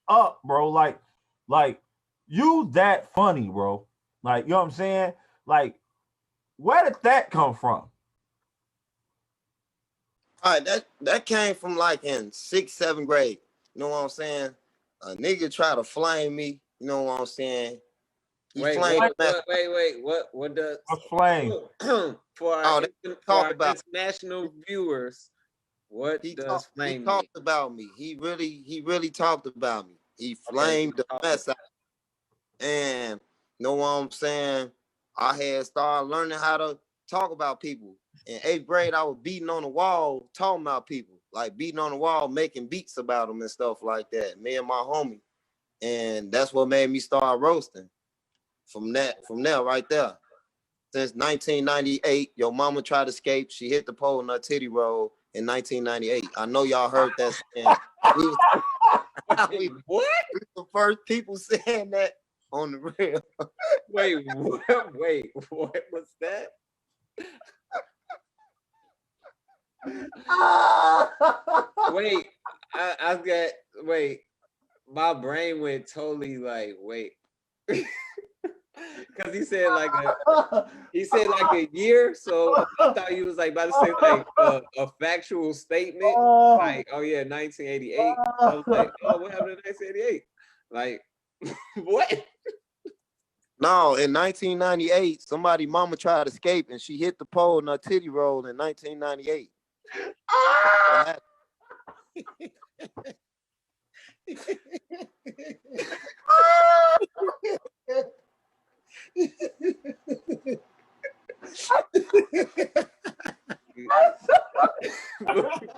up, bro. Like you that funny, bro. Like, you know what I'm saying? Like, where did that come from? All right, that came from like in 6th, 7th grade. You know what I'm saying? A nigga try to flame me. You know what I'm saying? He Wait, flamed me. what does What's flame? for Oh, our, they for talk our about international viewers, what he does talked he flame mean? talked about me. He really talked about me. He Okay, flamed the mess out. And you know what I'm saying? I had started learning how to talk about people. In 8th grade, I was beating on the wall, talking about people, like beating on the wall, making beats about them and stuff like that. Me and my homie, and that's what made me start roasting. From there, right there. Since 1998, your mama tried to escape. She hit the pole in her titty roll in 1998. I know y'all heard that saying. We was, we What? the first people saying that on the real. Wait, what was that? Wait, I got wait. My brain went totally like wait. Cause he said like a year, so I thought he was like about to say like a factual statement, like oh yeah, 1988. I was like, oh, what happened in 1988? Like what? No, in 1998, somebody mama tried to escape and she hit the pole in her titty roll in 1998. What happened?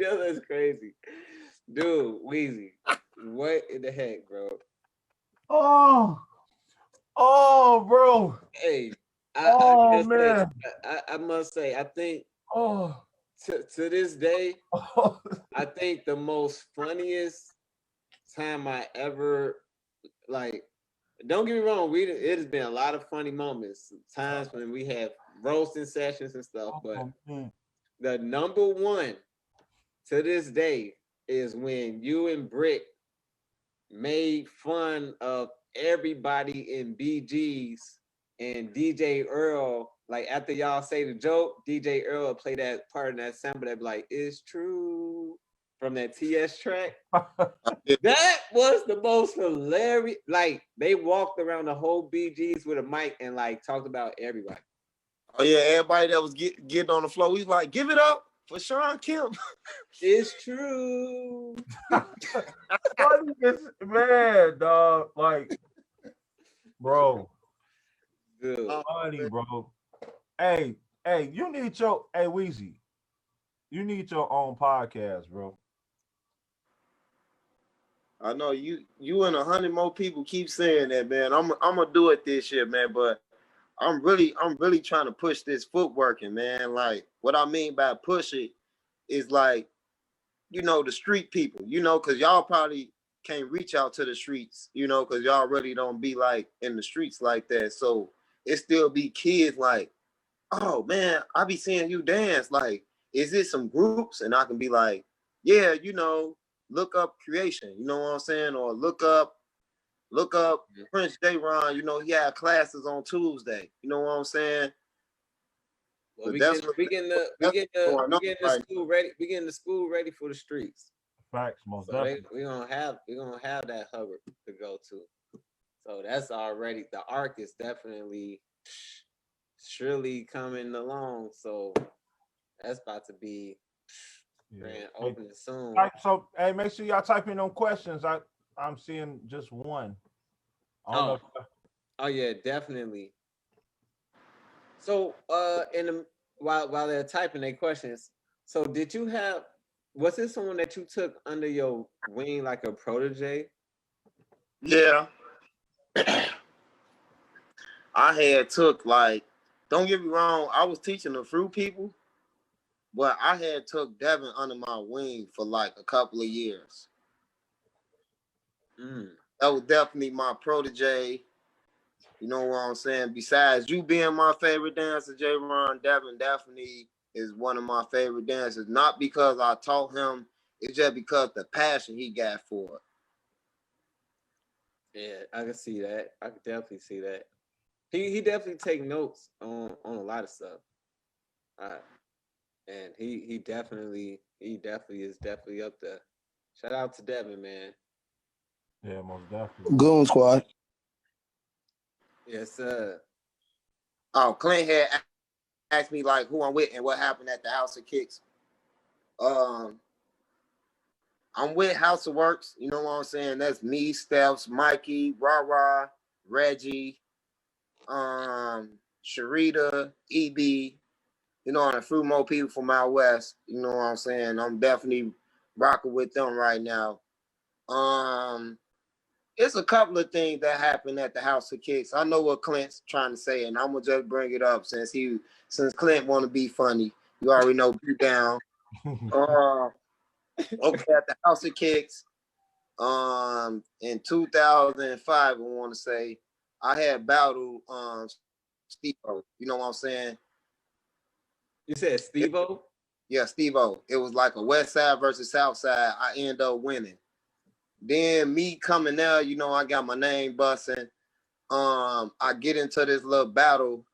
That's crazy, dude. Weezy, what in the heck, bro? Oh, bro. Hey, I Oh can't say. man. I must say, I think Oh. to this day, I think the most funniest time I ever like. Don't get me wrong, it has been a lot of funny moments, times when we have roasting sessions and stuff. But the number one to this day is when you and Brick made fun of everybody in BG's and DJ Earl. Like after y'all say the joke, DJ Earl will play that part of that sample that be like, "It's true," from that TS track. That was the most hilarious. Like they walked around the whole BG's with a mic and like talked about everybody. Oh yeah, everybody that was getting on the floor, he's like, "Give it up for Sean Kemp." It's true. Funniest man, dog. Like, bro. Dude. Funny, bro. Hey, hey, Weezy, you need your own podcast, bro. I know you and 100 more people keep saying that, man. I'm gonna do it this year, man. But I'm really trying to push this footworking, man. Like what I mean by push it is like, the street people, because y'all probably can't reach out to the streets, because y'all really don't be like in the streets like that. So it still be kids like, oh man, I be seeing you dance. Like, is it some groups? And I can be like, yeah, look up creation, you know what I'm saying? Or look up Prince J. Ron, he had classes on Tuesday. You know what I'm saying? Well, we getting the school ready. We getting the school ready for the streets. Facts, most So definitely. we're gonna have that Hubbard to go to. So that's already the arc is definitely surely coming along. So that's about to be Grand Hey, opening soon. so hey, make sure y'all type in them questions. I'm seeing just one. I don't know. Oh yeah, definitely. So in the while they're typing their questions, so did you have was this someone that you took under your wing like a protege? Yeah, I had took like. Don't get me wrong. I was teaching a few people, but I had took Devin under my wing for like a couple of years. That was definitely my protege. You know what I'm saying? Besides you being my favorite dancer, J. Ron, Devin definitely is one of my favorite dancers. Not because I taught him, it's just because the passion he got for it. Yeah, I can see that. I can definitely see that. He definitely take notes on a lot of stuff. And he definitely is definitely up there. Shout out to Devin, man. Yeah, most definitely. Goon Squad. Yes, sir. Oh, Clint had asked me like who I'm with and what happened at the House of Kicks. Um, I'm with House of Works. You know what I'm saying? That's me, Stephs, Mikey, Rara, Reggie, Sharita, EB. You know, and a few more people from out west. You know what I'm saying? I'm definitely rocking with them right now. It's a couple of things that happened at the House of Kicks. I know what Clint's trying to say, and I'm gonna just bring it up since Clint want to be funny. You already know, be down. Okay, at the House of Kicks, in 2005, I want to say, I had battled Steve-O. You know what I'm saying? You said Steve-O? Yeah, Steve-O. It was like a West Side versus South Side. I end up winning. Then me coming there, you know, I got my name busting. I get into this little battle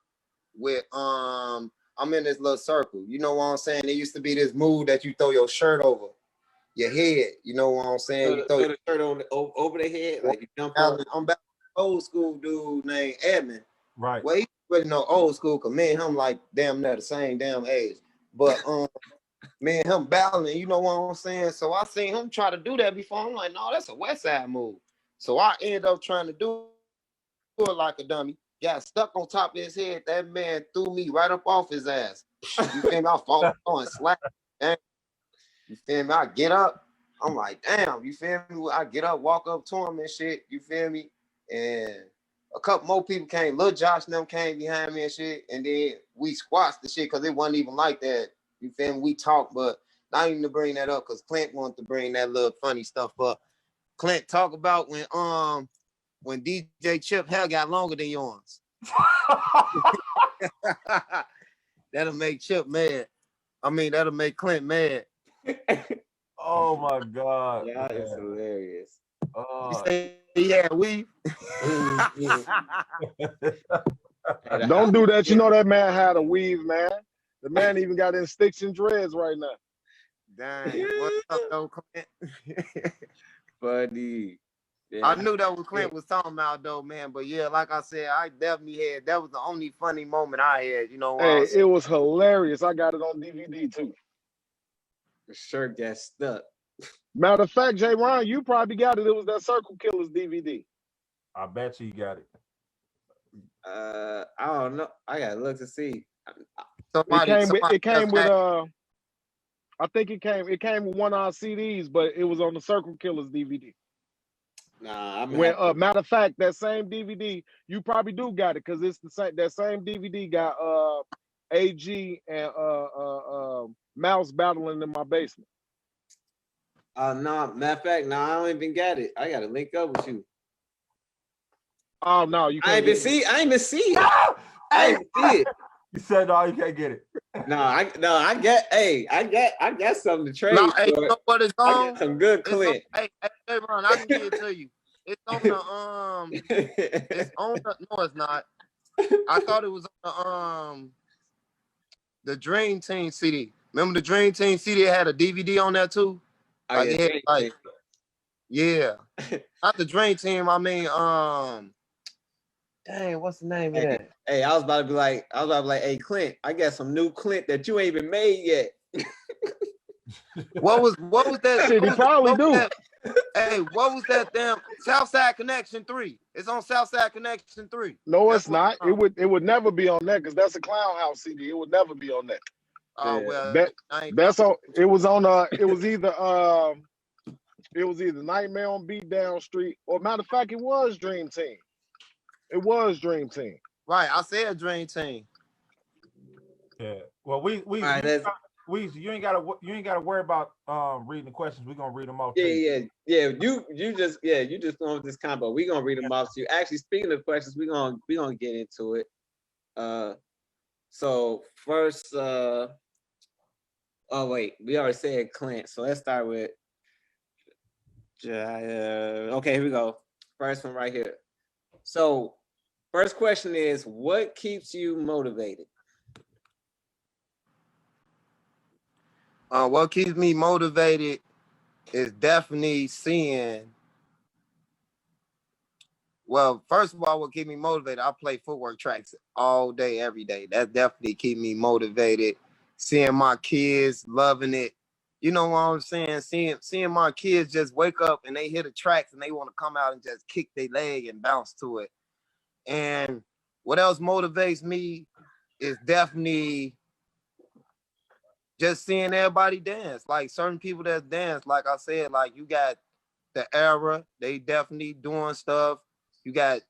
with I'm in this little circle. You know what I'm saying? There used to be this move that you throw your shirt over your head. You know what I'm saying? You throw the shirt over their head, like you jump up. I'm back old school dude named Edmund. Right. Well, he really know old school because me and him like damn near the same damn age. But me and him battling, you know what I'm saying? So I seen him try to do that before. I'm like, no, that's a West Side move. So I ended up trying to do it like a dummy. Got stuck on top of his head. That man threw me right up off his ass. You feel me? I fall and slap. You feel me? I get up. I'm like, damn, you feel me? I get up, walk up to him and shit. You feel me? And a couple more people came. Lil Josh and them came behind me and shit. And then we squashed the shit because it wasn't even like that. You feel me? We talked, but not even to bring that up because Clint wanted to bring that little funny stuff up. Clint, talk about when DJ Chip hair got longer than yours. That'll make Chip mad. I mean, that'll make Clint mad. Oh my God. Yeah, it's hilarious. You say he had weave? Don't do that. You know that man had a weave, man. The man even got in sticks and dreads right now. Dang. What's up, though, Clint? Buddy. Yeah. I knew that what Clint was talking about, though, man. But yeah, like I said, I definitely had. That was the only funny moment I had. You know what Hey, it was hilarious. I got it on DVD too. The shirt got stuck. Matter of fact, J. Ron, you probably got it. It was that Circle Killers DVD. I bet you got it. I don't know. I gotta look to see. It came with I think it came with one of our CDs, but it was on the Circle Killers DVD. Nah, matter of fact, that same DVD, you probably do got it because it's the same. That same DVD got AG and Mouse battling in my basement. No, matter of fact, no, I don't even got it. I gotta link up with you. Oh no, you can't. I ain't even see it. I ain't see it. You said no, you can't get it. I got something to trade. No, hey, you know what it's on? I got some good Clint. Hey, Ron, I can give it to you. It's on the it's on the no, it's not. I thought it was on the Dream Team CD. Remember the Dream Team CD had a DVD on there too? Yeah. Not the Dream Team, I mean dang, what's the name of that? Hey, I was about to be like, hey Clint, I got some new Clint that you ain't even made yet. What was that? Shit, he probably What was do. that? Hey, what was that damn Southside Connection 3? It's on Southside Connection 3. No, That's it's what not. It would never be on that because that's a Clown House CD. It would never be on that. Yeah. well, That I ain't that's on. It was on. It was either Nightmare on Beatdown Street, or matter of fact, it was Dream Team. It was Dream Team. right. I said Dream Team. Yeah. Well, we All right, that's Weezy, you ain't gotta worry about reading the questions. We're gonna read them all. yeah. You just going with this combo. We're gonna read them off to you. Actually, speaking of questions, we're gonna get into it. So first, oh wait, we already said Clint. So let's start with. Okay, here we go. First one right here. So, first question is, what keeps you motivated? What keeps me motivated is definitely seeing. Well, first of all, what keeps me motivated, I play footwork tracks all day, every day. That definitely keep me motivated. Seeing my kids loving it. You know what I'm saying? Seeing my kids just wake up and they hear the tracks and they want to come out and just kick their leg and bounce to it. And what else motivates me is definitely just seeing everybody dance. Like certain people that dance, like I said, like you got the era, they definitely doing stuff. You got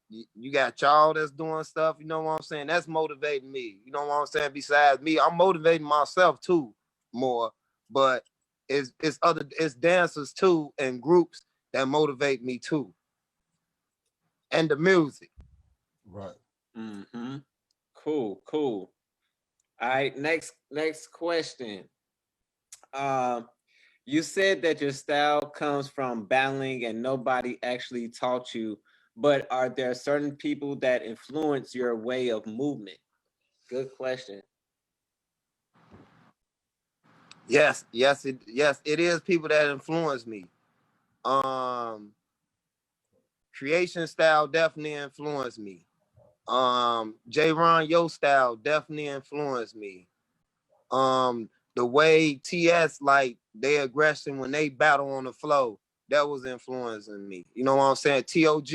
y'all that's doing stuff. You know what I'm saying? That's motivating me. You know what I'm saying? Besides me, I'm motivating myself too more. But it's dancers too and groups that motivate me too. And the music. Right. Mm-hmm. Cool. All right, next question. You said that your style comes from battling and nobody actually taught you, but are there certain people that influence your way of movement? Good question. Yes, it is people that influence me. Um, creation style definitely influenced me. J. Ron Yo style definitely influenced me. The way TS like their aggression when they battle on the flow, that was influencing me. You know what I'm saying? TOG,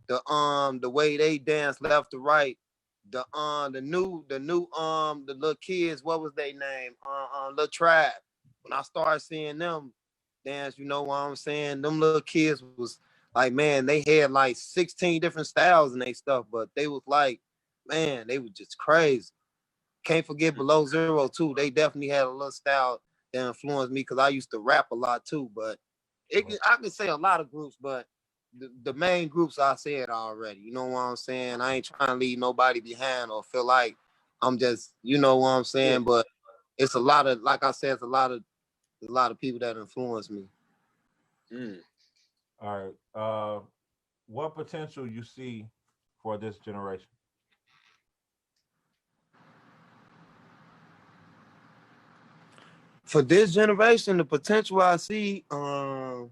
the way they dance left to right, the little kids, what was their name? Little Tribe. When I started seeing them dance, you know what I'm saying? Them little kids was like, man, they had like 16 different styles and they stuff, but they was like, man, they was just crazy. Can't forget Below Zero too. They definitely had a little style that influenced me because I used to rap a lot too. But I can say a lot of groups, but the main groups I said already. You know what I'm saying? I ain't trying to leave nobody behind or feel like I'm just, you know what I'm saying. Yeah. But it's a lot of, like I said, it's a lot of people that influence me. Mm. All right. What potential you see for this generation? For this generation, the potential I see, I'm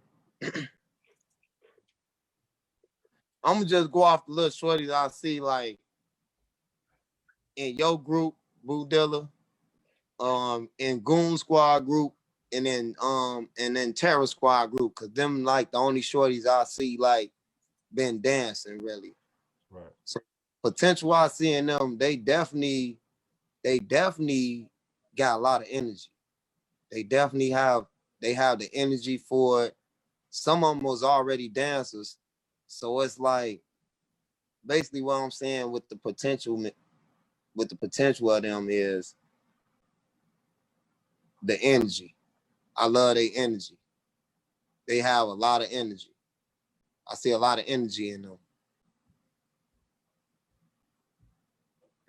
gonna just go off the little shorties I see like in your group, Boo Dilla, in Goon Squad group, and then Terror Squad group, cause them like the only shorties I see like been dancing really. Right. So potential I see in them, they definitely got a lot of energy. They have the energy for it. Some of them was already dancers, so it's like basically what I'm saying with the potential of them is the energy. I love their energy. They have a lot of energy. I see a lot of energy in them.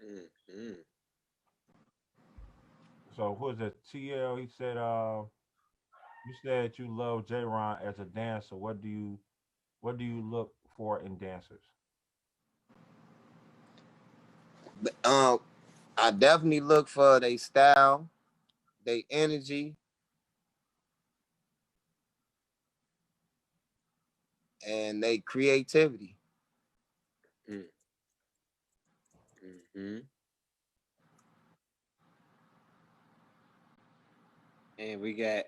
Mm-hmm. So who is it? TL. He said, you said you love J. Ron as a dancer. What do you look for in dancers? But, I definitely look for their style, their energy, and their creativity. Mm-hmm. and we got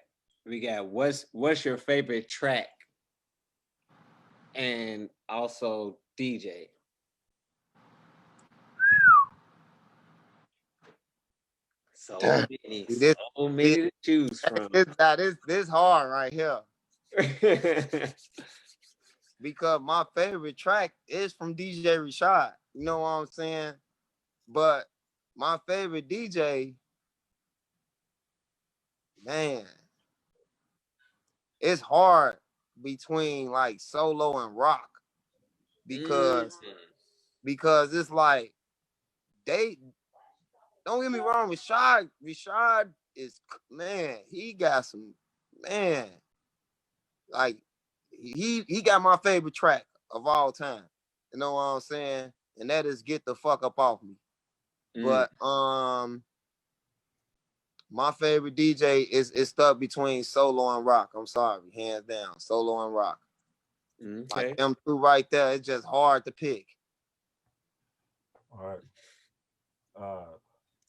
what's your favorite track, and also DJ. So many, this, so this, many to choose from. this hard right here because my favorite track is from DJ Rashad. You know what I'm saying? But my favorite DJ, man, it's hard between like solo and rock because it's like they don't get me wrong, Rashad is, man, he got some, man, like he got my favorite track of all time. You know what I'm saying? And that is Get the Fuck Up Off Me. But my favorite DJ is stuck between solo and rock. I'm sorry, hands down, solo and rock. Okay. Like them two right there, it's just hard to pick. All right.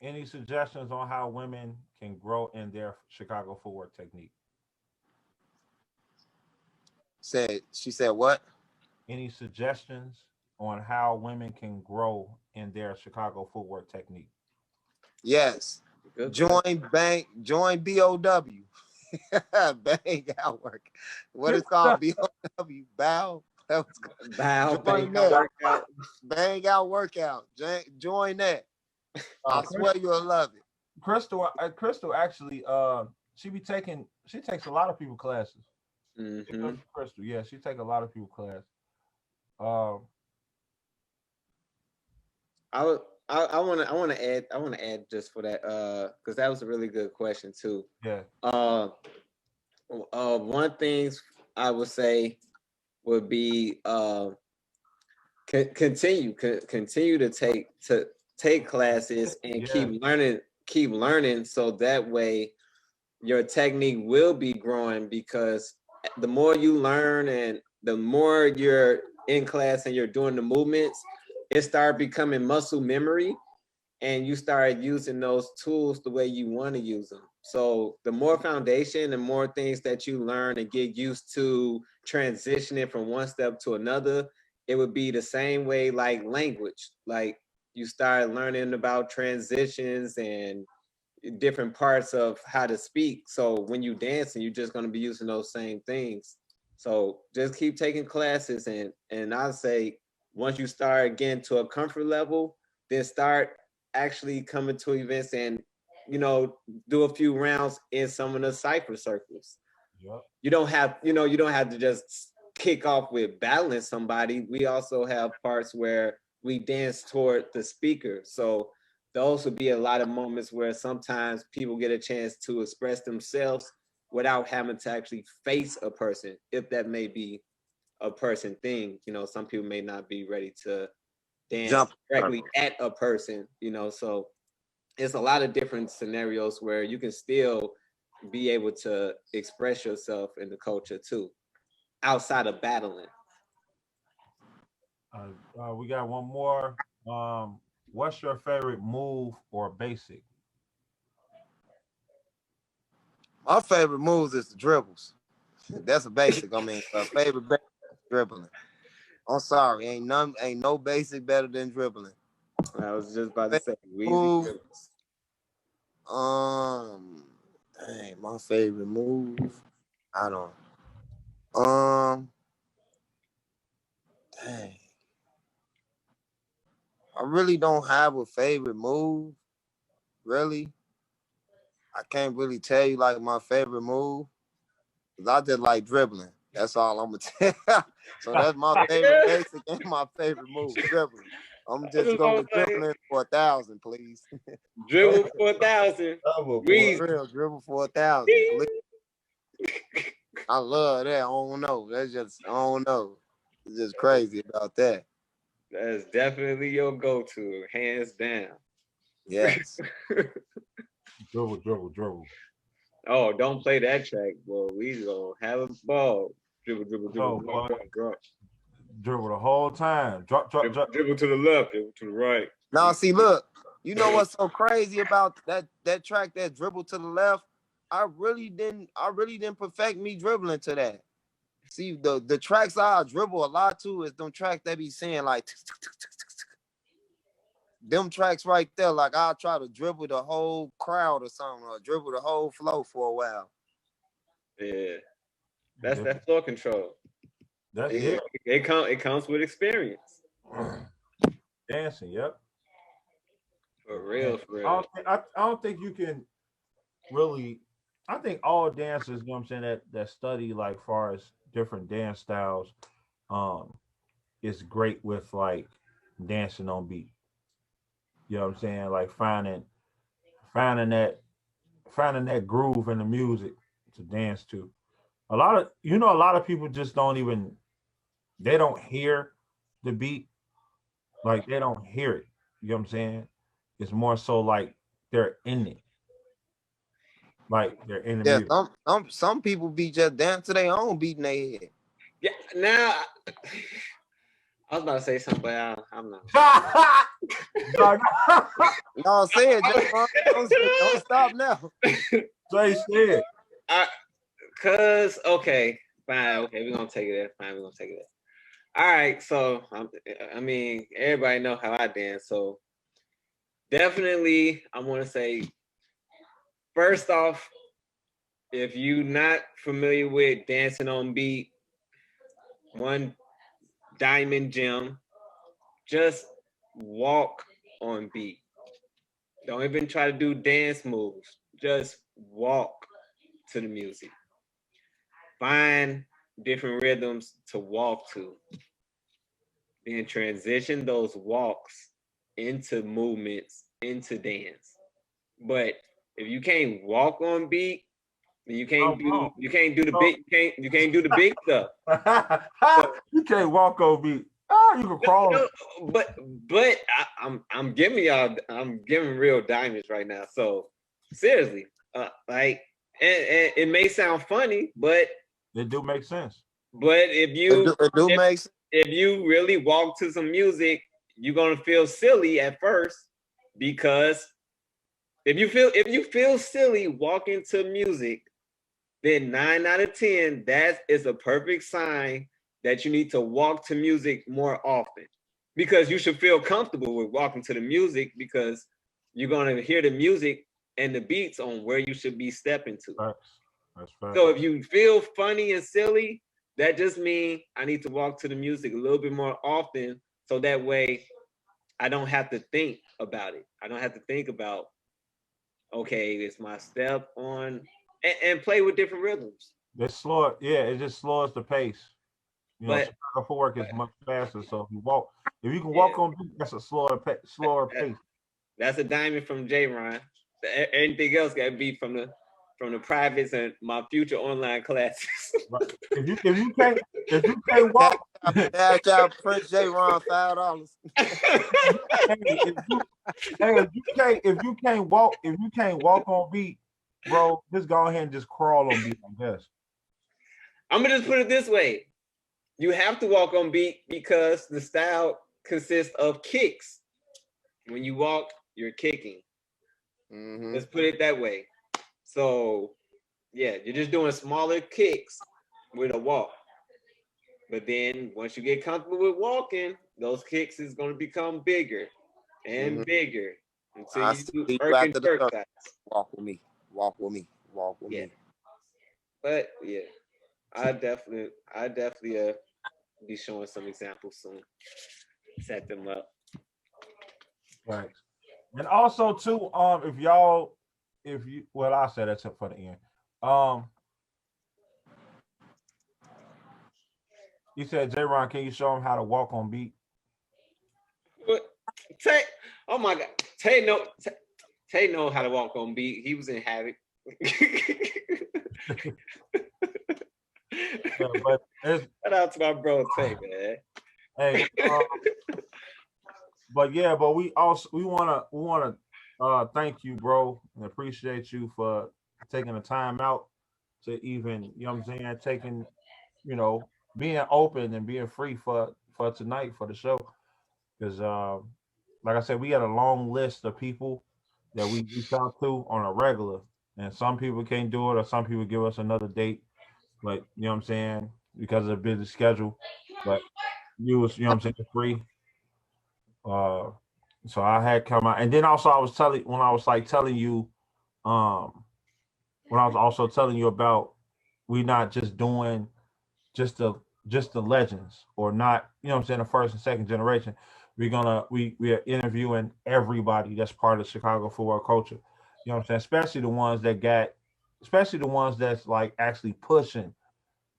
Any suggestions on how women can grow in their Chicago footwork technique? She said what? Any suggestions on how women can grow in their Chicago footwork technique? Yes. Good Join BOW. Bang out work. What is called BOW? Bow. Bow, Join that. Workout. Bang out workout. Join that. I swear you'll love it. Crystal actually, she takes a lot of people classes. Crystal, yeah, she takes a lot of people class. I want to add just for that because that was a really good question too. Yeah. One things I would say would be continue to take classes and keep learning so that way your technique will be growing, because the more you learn and the more you're in class and you're doing the movements, it started becoming muscle memory, and you start using those tools the way you want to use them. So the more foundation and more things that you learn and get used to transitioning from one step to another, it would be the same way like language. Like you start learning about transitions and different parts of how to speak. So when you dancing, you're just going to be using those same things. So just keep taking classes, and I'll say once you start getting to a comfort level, then start actually coming to events and do a few rounds in some of the cypher circles. Yep. You don't have to just kick off with battling somebody. We also have parts where we dance toward the speaker. So those would be a lot of moments where sometimes people get a chance to express themselves without having to actually face a person, if that may be a person thing. Some people may not be ready to dance directly at a person, so it's a lot of different scenarios where you can still be able to express yourself in the culture too, outside of battling. We got one more. What's your favorite move or basic? My favorite moves is the dribbles. That's a basic. I mean, favorite basic dribbling. I'm sorry, ain't no basic better than dribbling. I was just about to say Weezy. Dang, my favorite move. I don't. Dang. I really don't have a favorite move. Really, I can't really tell you like my favorite move. Cause I just like dribbling. That's all I'm gonna tell. So that's my favorite basic and my favorite move, dribbling. I'm just going with dribbling for 1,000, please. Dribble for 1,000. Dribble for 1,000, please. I love that. I don't know. I don't know. It's just crazy about that. That's definitely your go-to, hands down. Yes. Dribble. Oh, don't play that track, boy. We gonna have a ball. Dribble. Dribble the whole time. Drop. Dribble to the left, dribble to the right. Now, see, look. You know what's so crazy about that track, that dribble to the left? I really didn't perfect me dribbling to that. See, the tracks I dribble a lot to is them tracks that be saying like them tracks right there. Like I'll try to dribble the whole crowd or something, or dribble the whole flow for a while. Yeah, that's that floor control. That's Yeah. It comes with experience. dancing. Yep. For real, for I real. don't think you can really. I think all dancers, you know what I'm saying, that study like far as different dance styles, um, is great with like dancing on beat. You know what I'm saying? Like finding that finding that groove in the music to dance to. A lot of people just don't even they don't hear the beat, like they don't hear it. You know what I'm saying? It's more so like they're in it, like they're in the Yeah, music. some people be just dancing to their own beat in their head. Yeah. Now, I was about to say something, but I'm not. Dog, No, say it, J-Ron. Don't stop now. Jay said, Cause okay, fine, okay, we're gonna take it there. Fine, we're gonna take it there. All right, so I mean, everybody know how I dance, so definitely I want to say first off, if you not familiar with dancing on beat, one diamond gem, just walk on beat. Don't even try to do dance moves. Just walk to the music. Find different rhythms to walk to. Then transition those walks into movements, into dance. But if you can't walk on beat, then you can't do the big you can't do the big stuff. you can't walk on beat. Oh, you can crawl. No, but I'm giving real diamonds right now. So seriously, like and it may sound funny, but It do make sense. but It do make sense. if you really walk to some music, you're gonna feel silly at first because if you feel silly walking to music, then 9 out of 10, that is a perfect sign that you need to walk to music more often. Because you should feel comfortable with walking to the music because you're gonna hear the music and the beats on where you should be stepping to. That's fact. So if you feel funny and silly, that just means I need to walk to the music a little bit more often so that way I don't have to think about it. I don't have to think about, okay, it's my step on and play with different rhythms. It's slow. Yeah, it just slows the pace. You know, But Chicago footwork is much faster. So if you can walk on beat, that's a slower pace. That's a diamond from J. Ron. Anything else got to be from the privates and my future online classes. Right. If you can't walk, Cash out Prince J-Ron $5. if you can't walk on beat, bro, just go ahead and just crawl on beat, I guess. I'm gonna just put it this way: you have to walk on beat because the style consists of kicks. When you walk, you're kicking. Mm-hmm. Let's put it that way. So, yeah, you're just doing smaller kicks with a walk. But then once you get comfortable with walking, those kicks is going to become bigger and bigger until I you see do you Irk and after the Turk show. size. Walk with me. Walk with me. Walk with Yeah. me. But yeah, I definitely be showing some examples soon. Set them up. Right. And also too, if you, well, I'll say that's up for the end. You said, J. Ron, can you show him how to walk on beat? But Tay, oh my God, Tay know how to walk on beat. He was in Havoc. Yeah, but Shout out to my bro Tay, man. hey, but we wanna thank you, bro, and appreciate you for taking the time out to even, you know what I'm saying, taking, being open and being free for tonight for the show. Because like I said, we got a long list of people that we reach out to on a regular. and some people can't do it, or some people give us another date. But you know what I'm saying, because of the busy schedule. But you was, you know what I'm saying, free. Uh, so I had come out, and then also I was telling when I was like telling you, um, when I was also telling you about we not just doing just the just the legends, or not, you know what I'm saying, the first and second generation. We are interviewing everybody that's part of Chicago football culture. You know what I'm saying? Especially the ones that's like actually pushing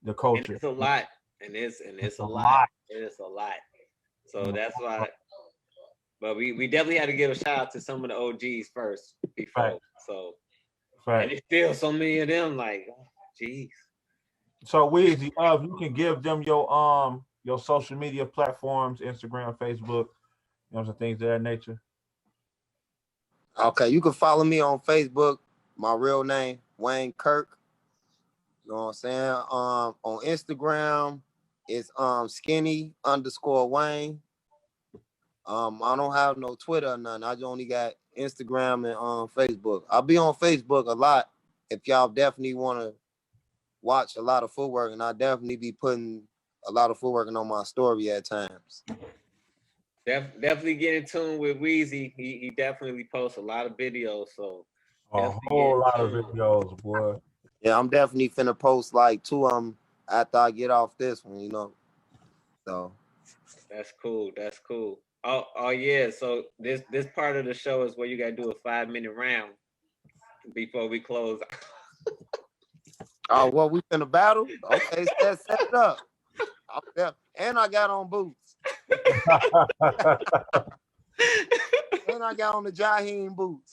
the And culture. it's a lot, and It's it's a a lot. lot. It is a lot. So You that's why. But we definitely had to give a shout out to some of the OGs first before. fact, So and fact. it's still so many of them. Like, oh, geez. So Weezy, if you can give them your social media platforms, Instagram, Facebook, you know, some things of that nature. Okay, you can follow me on Facebook. My real name, Wayne Kirk. You know what I'm saying? On Instagram, it's skinny_Wayne. I don't have no Twitter or nothing. I just only got Instagram and Facebook. I'll be on Facebook a lot if y'all definitely want to watch a lot of footwork, and I definitely be putting a lot of footwork on my story at times. Definitely get in tune with Weezy. He definitely posts a lot of videos. So A definitely get whole in lot of tune. videos, boy. Yeah, I'm definitely finna post like two of them after I get off this one, you know. So That's cool. That's cool. Oh yeah. So this part of the show is where you gotta do a 5 minute round before we close. oh, well, we finna battle? Okay, set it up. And I got on boots. And I got on the Jaheim boots.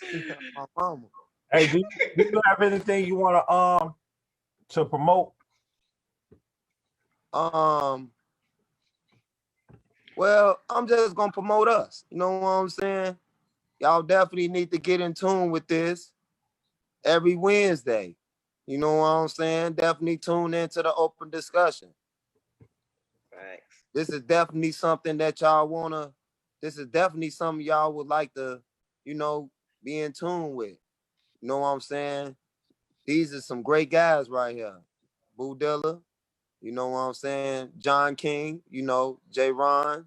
My mama. Hey, do you have anything you want to promote? Um, well, I'm just gonna promote us. You know what I'm saying? Y'all definitely need to get in tune with this every Wednesday. You know what I'm saying? Definitely tune into the open discussion. Thanks. This is definitely something that y'all wanna. This is definitely something y'all would like to, you know, be in tune with. You know what I'm saying? These are some great guys right here. Boo Dilla, you know what I'm saying? John King, you know, J Ron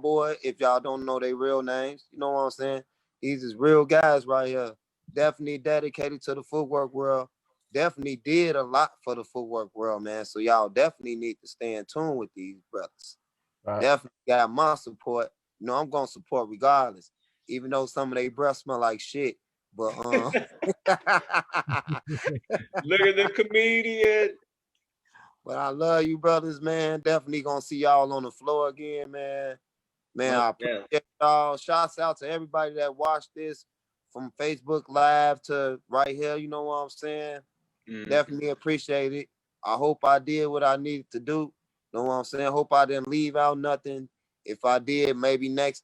boy, if y'all don't know their real names, you know what I'm saying? These is real guys right here. Definitely dedicated to the footwork world. Definitely did a lot for the footwork world, man. So y'all definitely need to stay in tune with these brothers. Right. Definitely got my support. You know, I'm gonna support regardless. Even though some of their breath smell like shit. But Look at the comedian. but I love you, brothers, man. Definitely gonna see y'all on the floor again, man. Man, Most I definitely. appreciate y'all. Shouts out to everybody that watched this from Facebook Live to right here. You know what I'm saying? Definitely appreciate it. I hope I did what I needed to do. You know what I'm saying? Hope I didn't leave out nothing. If I did, maybe next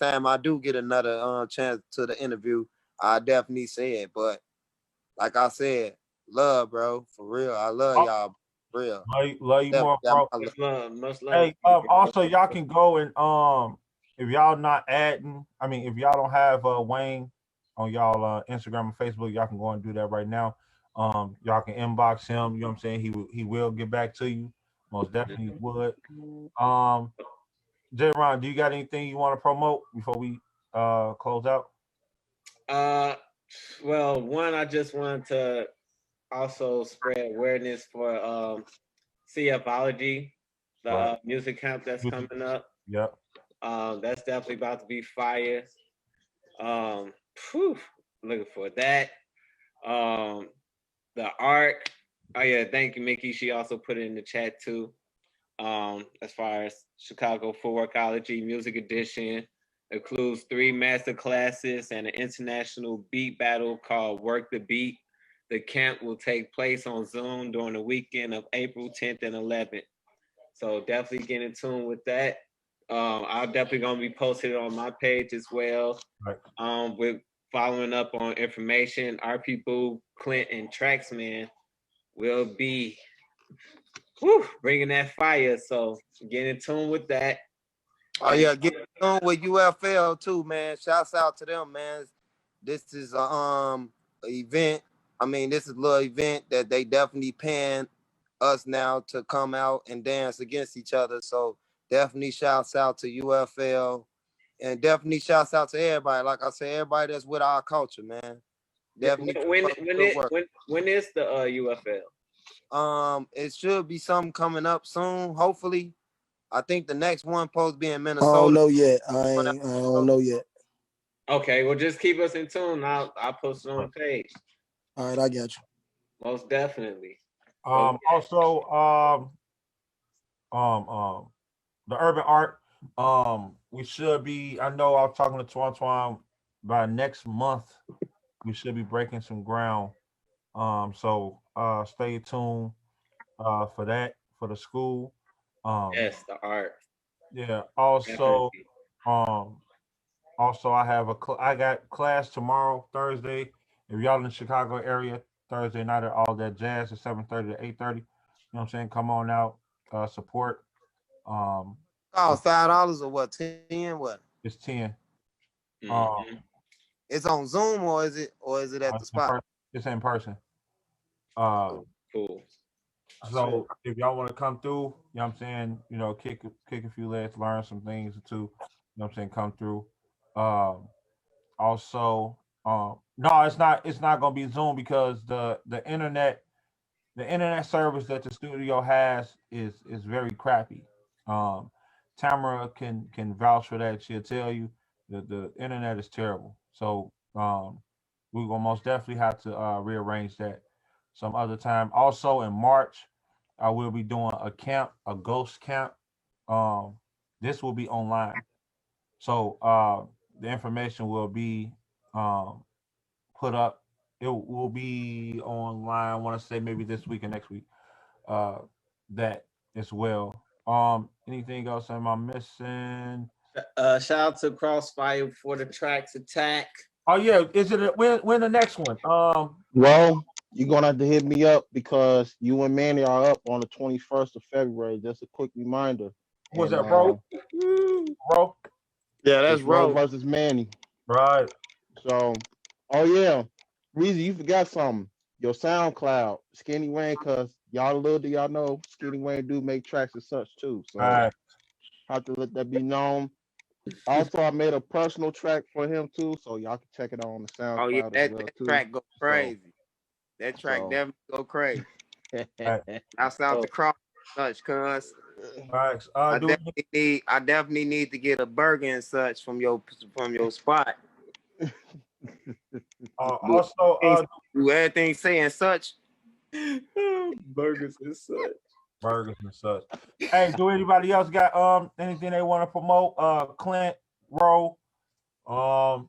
time I do get another chance to the interview, I definitely say it. But like I said, love, bro, for real. I love Oh, y'all, for real. love you Definitely more, got bro. my love. Much love Hey, to you, bro. also y'all can go and if y'all not adding, I mean, if y'all don't have Wayne on y'all Instagram and Facebook, y'all can go and do that right now. Y'all can inbox him. You know what I'm saying? He will get back to you. Most definitely would. Um, J. Ron, do you got anything you want to promote before we close out? Uh, well, one, I just wanted to also spread awareness for CFology, the Right. music camp that's coming up. Yep. That's definitely about to be fire. Um, whew, looking for that. Um, the art. Oh yeah, thank you, Mickey. She also put it in the chat too. As far as Chicago Footworkology Music Edition, includes 3 master classes and an international beat battle called Work the Beat. The camp will take place on Zoom during the weekend of April 10th and 11th. So definitely get in tune with that. I'm definitely gonna be posting it on my page as well. Right. With following up on information, our people, Clint and Traxman, will be bringing that fire. So get in tune with that. Oh yeah, get on with UFL too, man. Shouts out to them, man. This is event. I mean, this is a little event that they definitely paying us now to come out and dance against each other. So definitely shouts out to UFL and definitely shouts out to everybody. Like I said, everybody that's with our culture, man. Definitely keep up the good work. When is the UFL? It should be something coming up soon, hopefully. I think the next one supposed to be in I don't Minnesota. know yet. I don't know yet. Okay, well just keep us in tune. I'll post it on the page. All right, I got you. Most definitely. Also, the urban art. We should be. I know I was talking to Twan by next month. We should be breaking some ground. So stay tuned for that for the school. Yes, the art. Yeah. Also, Definitely. um, I have I got class tomorrow, Thursday. If y'all in the Chicago area, Thursday night at All That Jazz at 7:30 to 8:30. You know what I'm saying? Come on out, support. Um, Oh, uh, $5 or what? 10? What? it's 10. Um, Mm-hmm. It's on Zoom or is it at the spot? it's in person. Uh, Cool. so if y'all want to come through, you know what I'm saying, kick a few legs, learn some things too. You know what I'm saying, come through. Um, Also, no, it's not gonna be Zoom because the internet service that the studio has is very crappy. Um, Tamara can vouch for that. She'll tell you the internet is terrible. So we're gonna most definitely have to rearrange that some other time. Also in March, I will be doing a ghost camp. Um, this will be online. So the information will be um, put up. It will be online. I want to say maybe this week and next week. Uh, that as well. Anything else am I missing? Shout out to Crossfire for the tracks attack. Oh yeah, is it when the next one? Well, you're gonna have to hit me up because you and Manny are up on the 21st of February. Just a quick reminder. Was And that bro? Yeah, that's it's Roe Roe. versus Manny. Right. So, oh yeah, Weezy, you forgot something. Your SoundCloud, Skinny Wayne, cause y'all little do y'all know Skinny Wayne do make tracks and such too. All So right. have to let that be known. Also, I made a personal track for him too, so y'all can check it out on the Oh yeah, SoundCloud as that well too. track go crazy. That track So, definitely go crazy. All right. I sound Oh, the cross such, cuz All right. I definitely need to get a burger and such from your spot. Do Also do everything saying such. burgers and such. burgers and such. Hey, do anybody else got anything they want to promote? Clint, Roe. Um,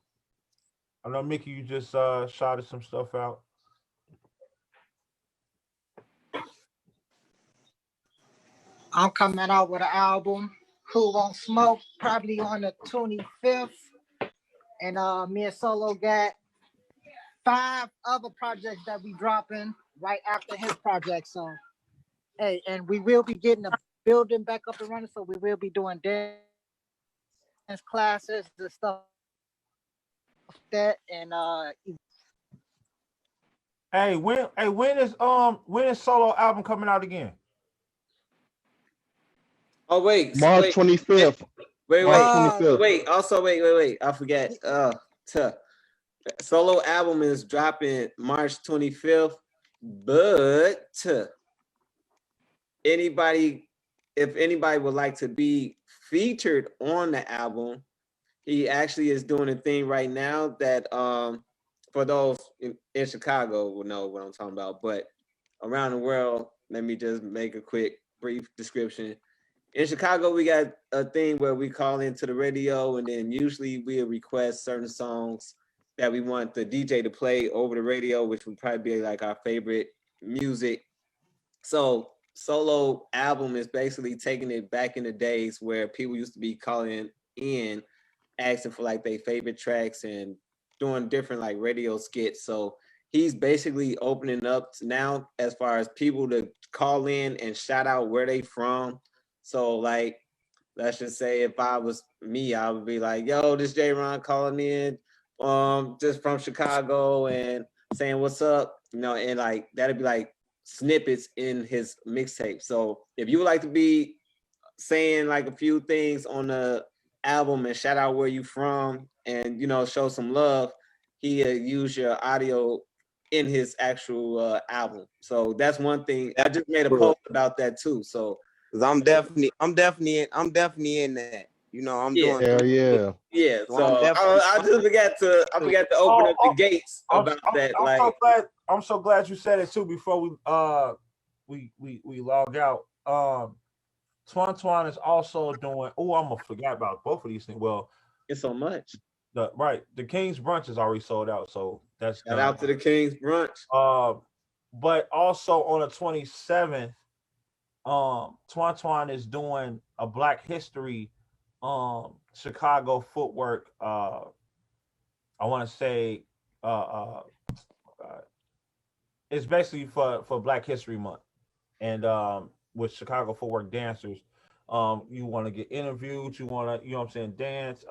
I know Mickey, you just shouted some stuff out. I'm coming out with an album, Who Won't Smoke, probably on the 25th. And me and Solo got 5 other projects that we dropping right after his project. So, hey, and we will be getting the building back up and running. So we will be doing dance classes and stuff like that. And Hey, when is solo album coming out again? Oh wait, March 25th. March 25th. wait. Also, wait. I forget. Solo album is dropping March 25th, but anybody, if anybody would like to be featured on the album, he actually is doing a thing right now that for those in Chicago will know what I'm talking about, but around the world, let me just make a quick brief description. In Chicago, we got a thing where we call into the radio, and then usually we'll request certain songs that we want the DJ to play over the radio, which would probably be like our favorite music. So solo album is basically taking it back in the days where people used to be calling in, asking for like their favorite tracks and doing different like radio skits. So he's basically opening up now as far as people to call in and shout out where they from. So like, let's just say if I was me, I would be like, yo, this J Ron calling in just from Chicago, and saying what's up, you know, and like that'd be like snippets in his mixtape. So if you would like to be saying like a few things on the album and shout out where you from and you know show some love, he use your audio in his actual album. So that's one thing. I just made a post about that too. So because I'm definitely in that. You know, I'm doing. Hell yeah. Yeah. So So I just forgot to open up the gates about that. I'm Like, so glad. I'm so glad you said it too. Before we log out. Twan is also doing. Oh, I'm gonna forget about both of these things. Well, it's so much. The King's Brunch is already sold out, so that's Shout done. out to the King's Brunch. But also on the 27th, Twan is doing a Black History, Chicago footwork. I want to say, it's basically for Black History Month, and with Chicago footwork dancers. You want to get interviewed, you want to, you know what I'm saying, dance.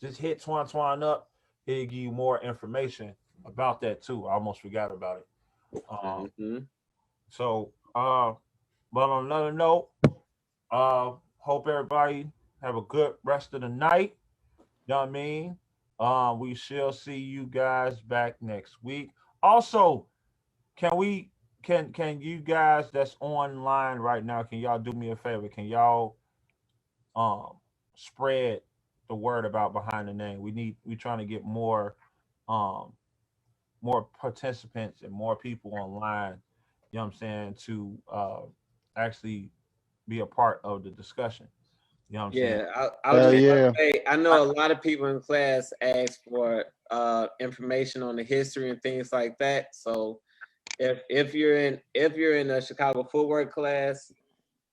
Just hit Twan up. He'll give you more information about that too. I almost forgot about it. So, but on another note, hope everybody have a good rest of the night. You know what I mean? We shall see you guys back next week. Also, can you guys that's online right now, can y'all do me a favor? Can y'all spread the word about Behind the Name? We trying to get more more participants and more people online, you know what I'm saying, to actually be a part of the discussion. You know what I'm saying? I was just gonna say, I know a lot of people in class ask for information on the history and things like that. So if you're in a Chicago footwork class,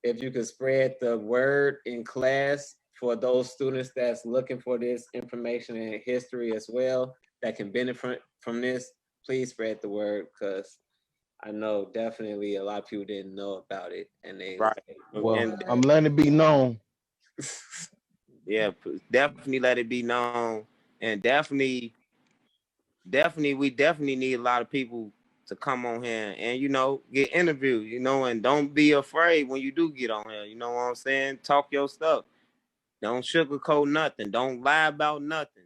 if you could spread the word in class for those students that's looking for this information and history as well, that can benefit from this, please spread the word, because I know definitely a lot of people didn't know about it, and they Well, I'm letting it be known. Yeah, definitely let it be known, and definitely we definitely need a lot of people to come on here and, you know, get interviewed, you know, and don't be afraid when you do get on here. You know what I'm saying? Talk your stuff. Don't sugarcoat nothing. Don't lie about nothing.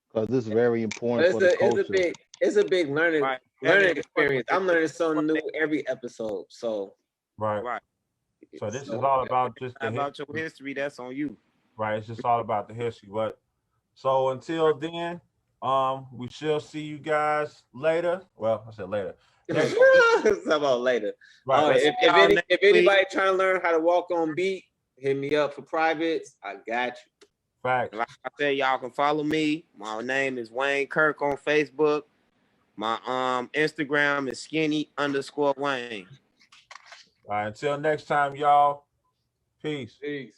Because this is very important for the culture. It's a big learning experience. I'm learning something new every episode. So right. So this is all about just the about your history. That's on you. Right. It's just all about the history. But so until then, we shall see you guys later. Well, I said later. Next it's about later. Right. If anybody trying to learn how to walk on beat, hit me up for privates. I got you. Facts. Like I said, y'all can follow me. My name is Wayne Kirk on Facebook. My Instagram is skinny_Wayne. All right, until next time, y'all. Peace. Peace.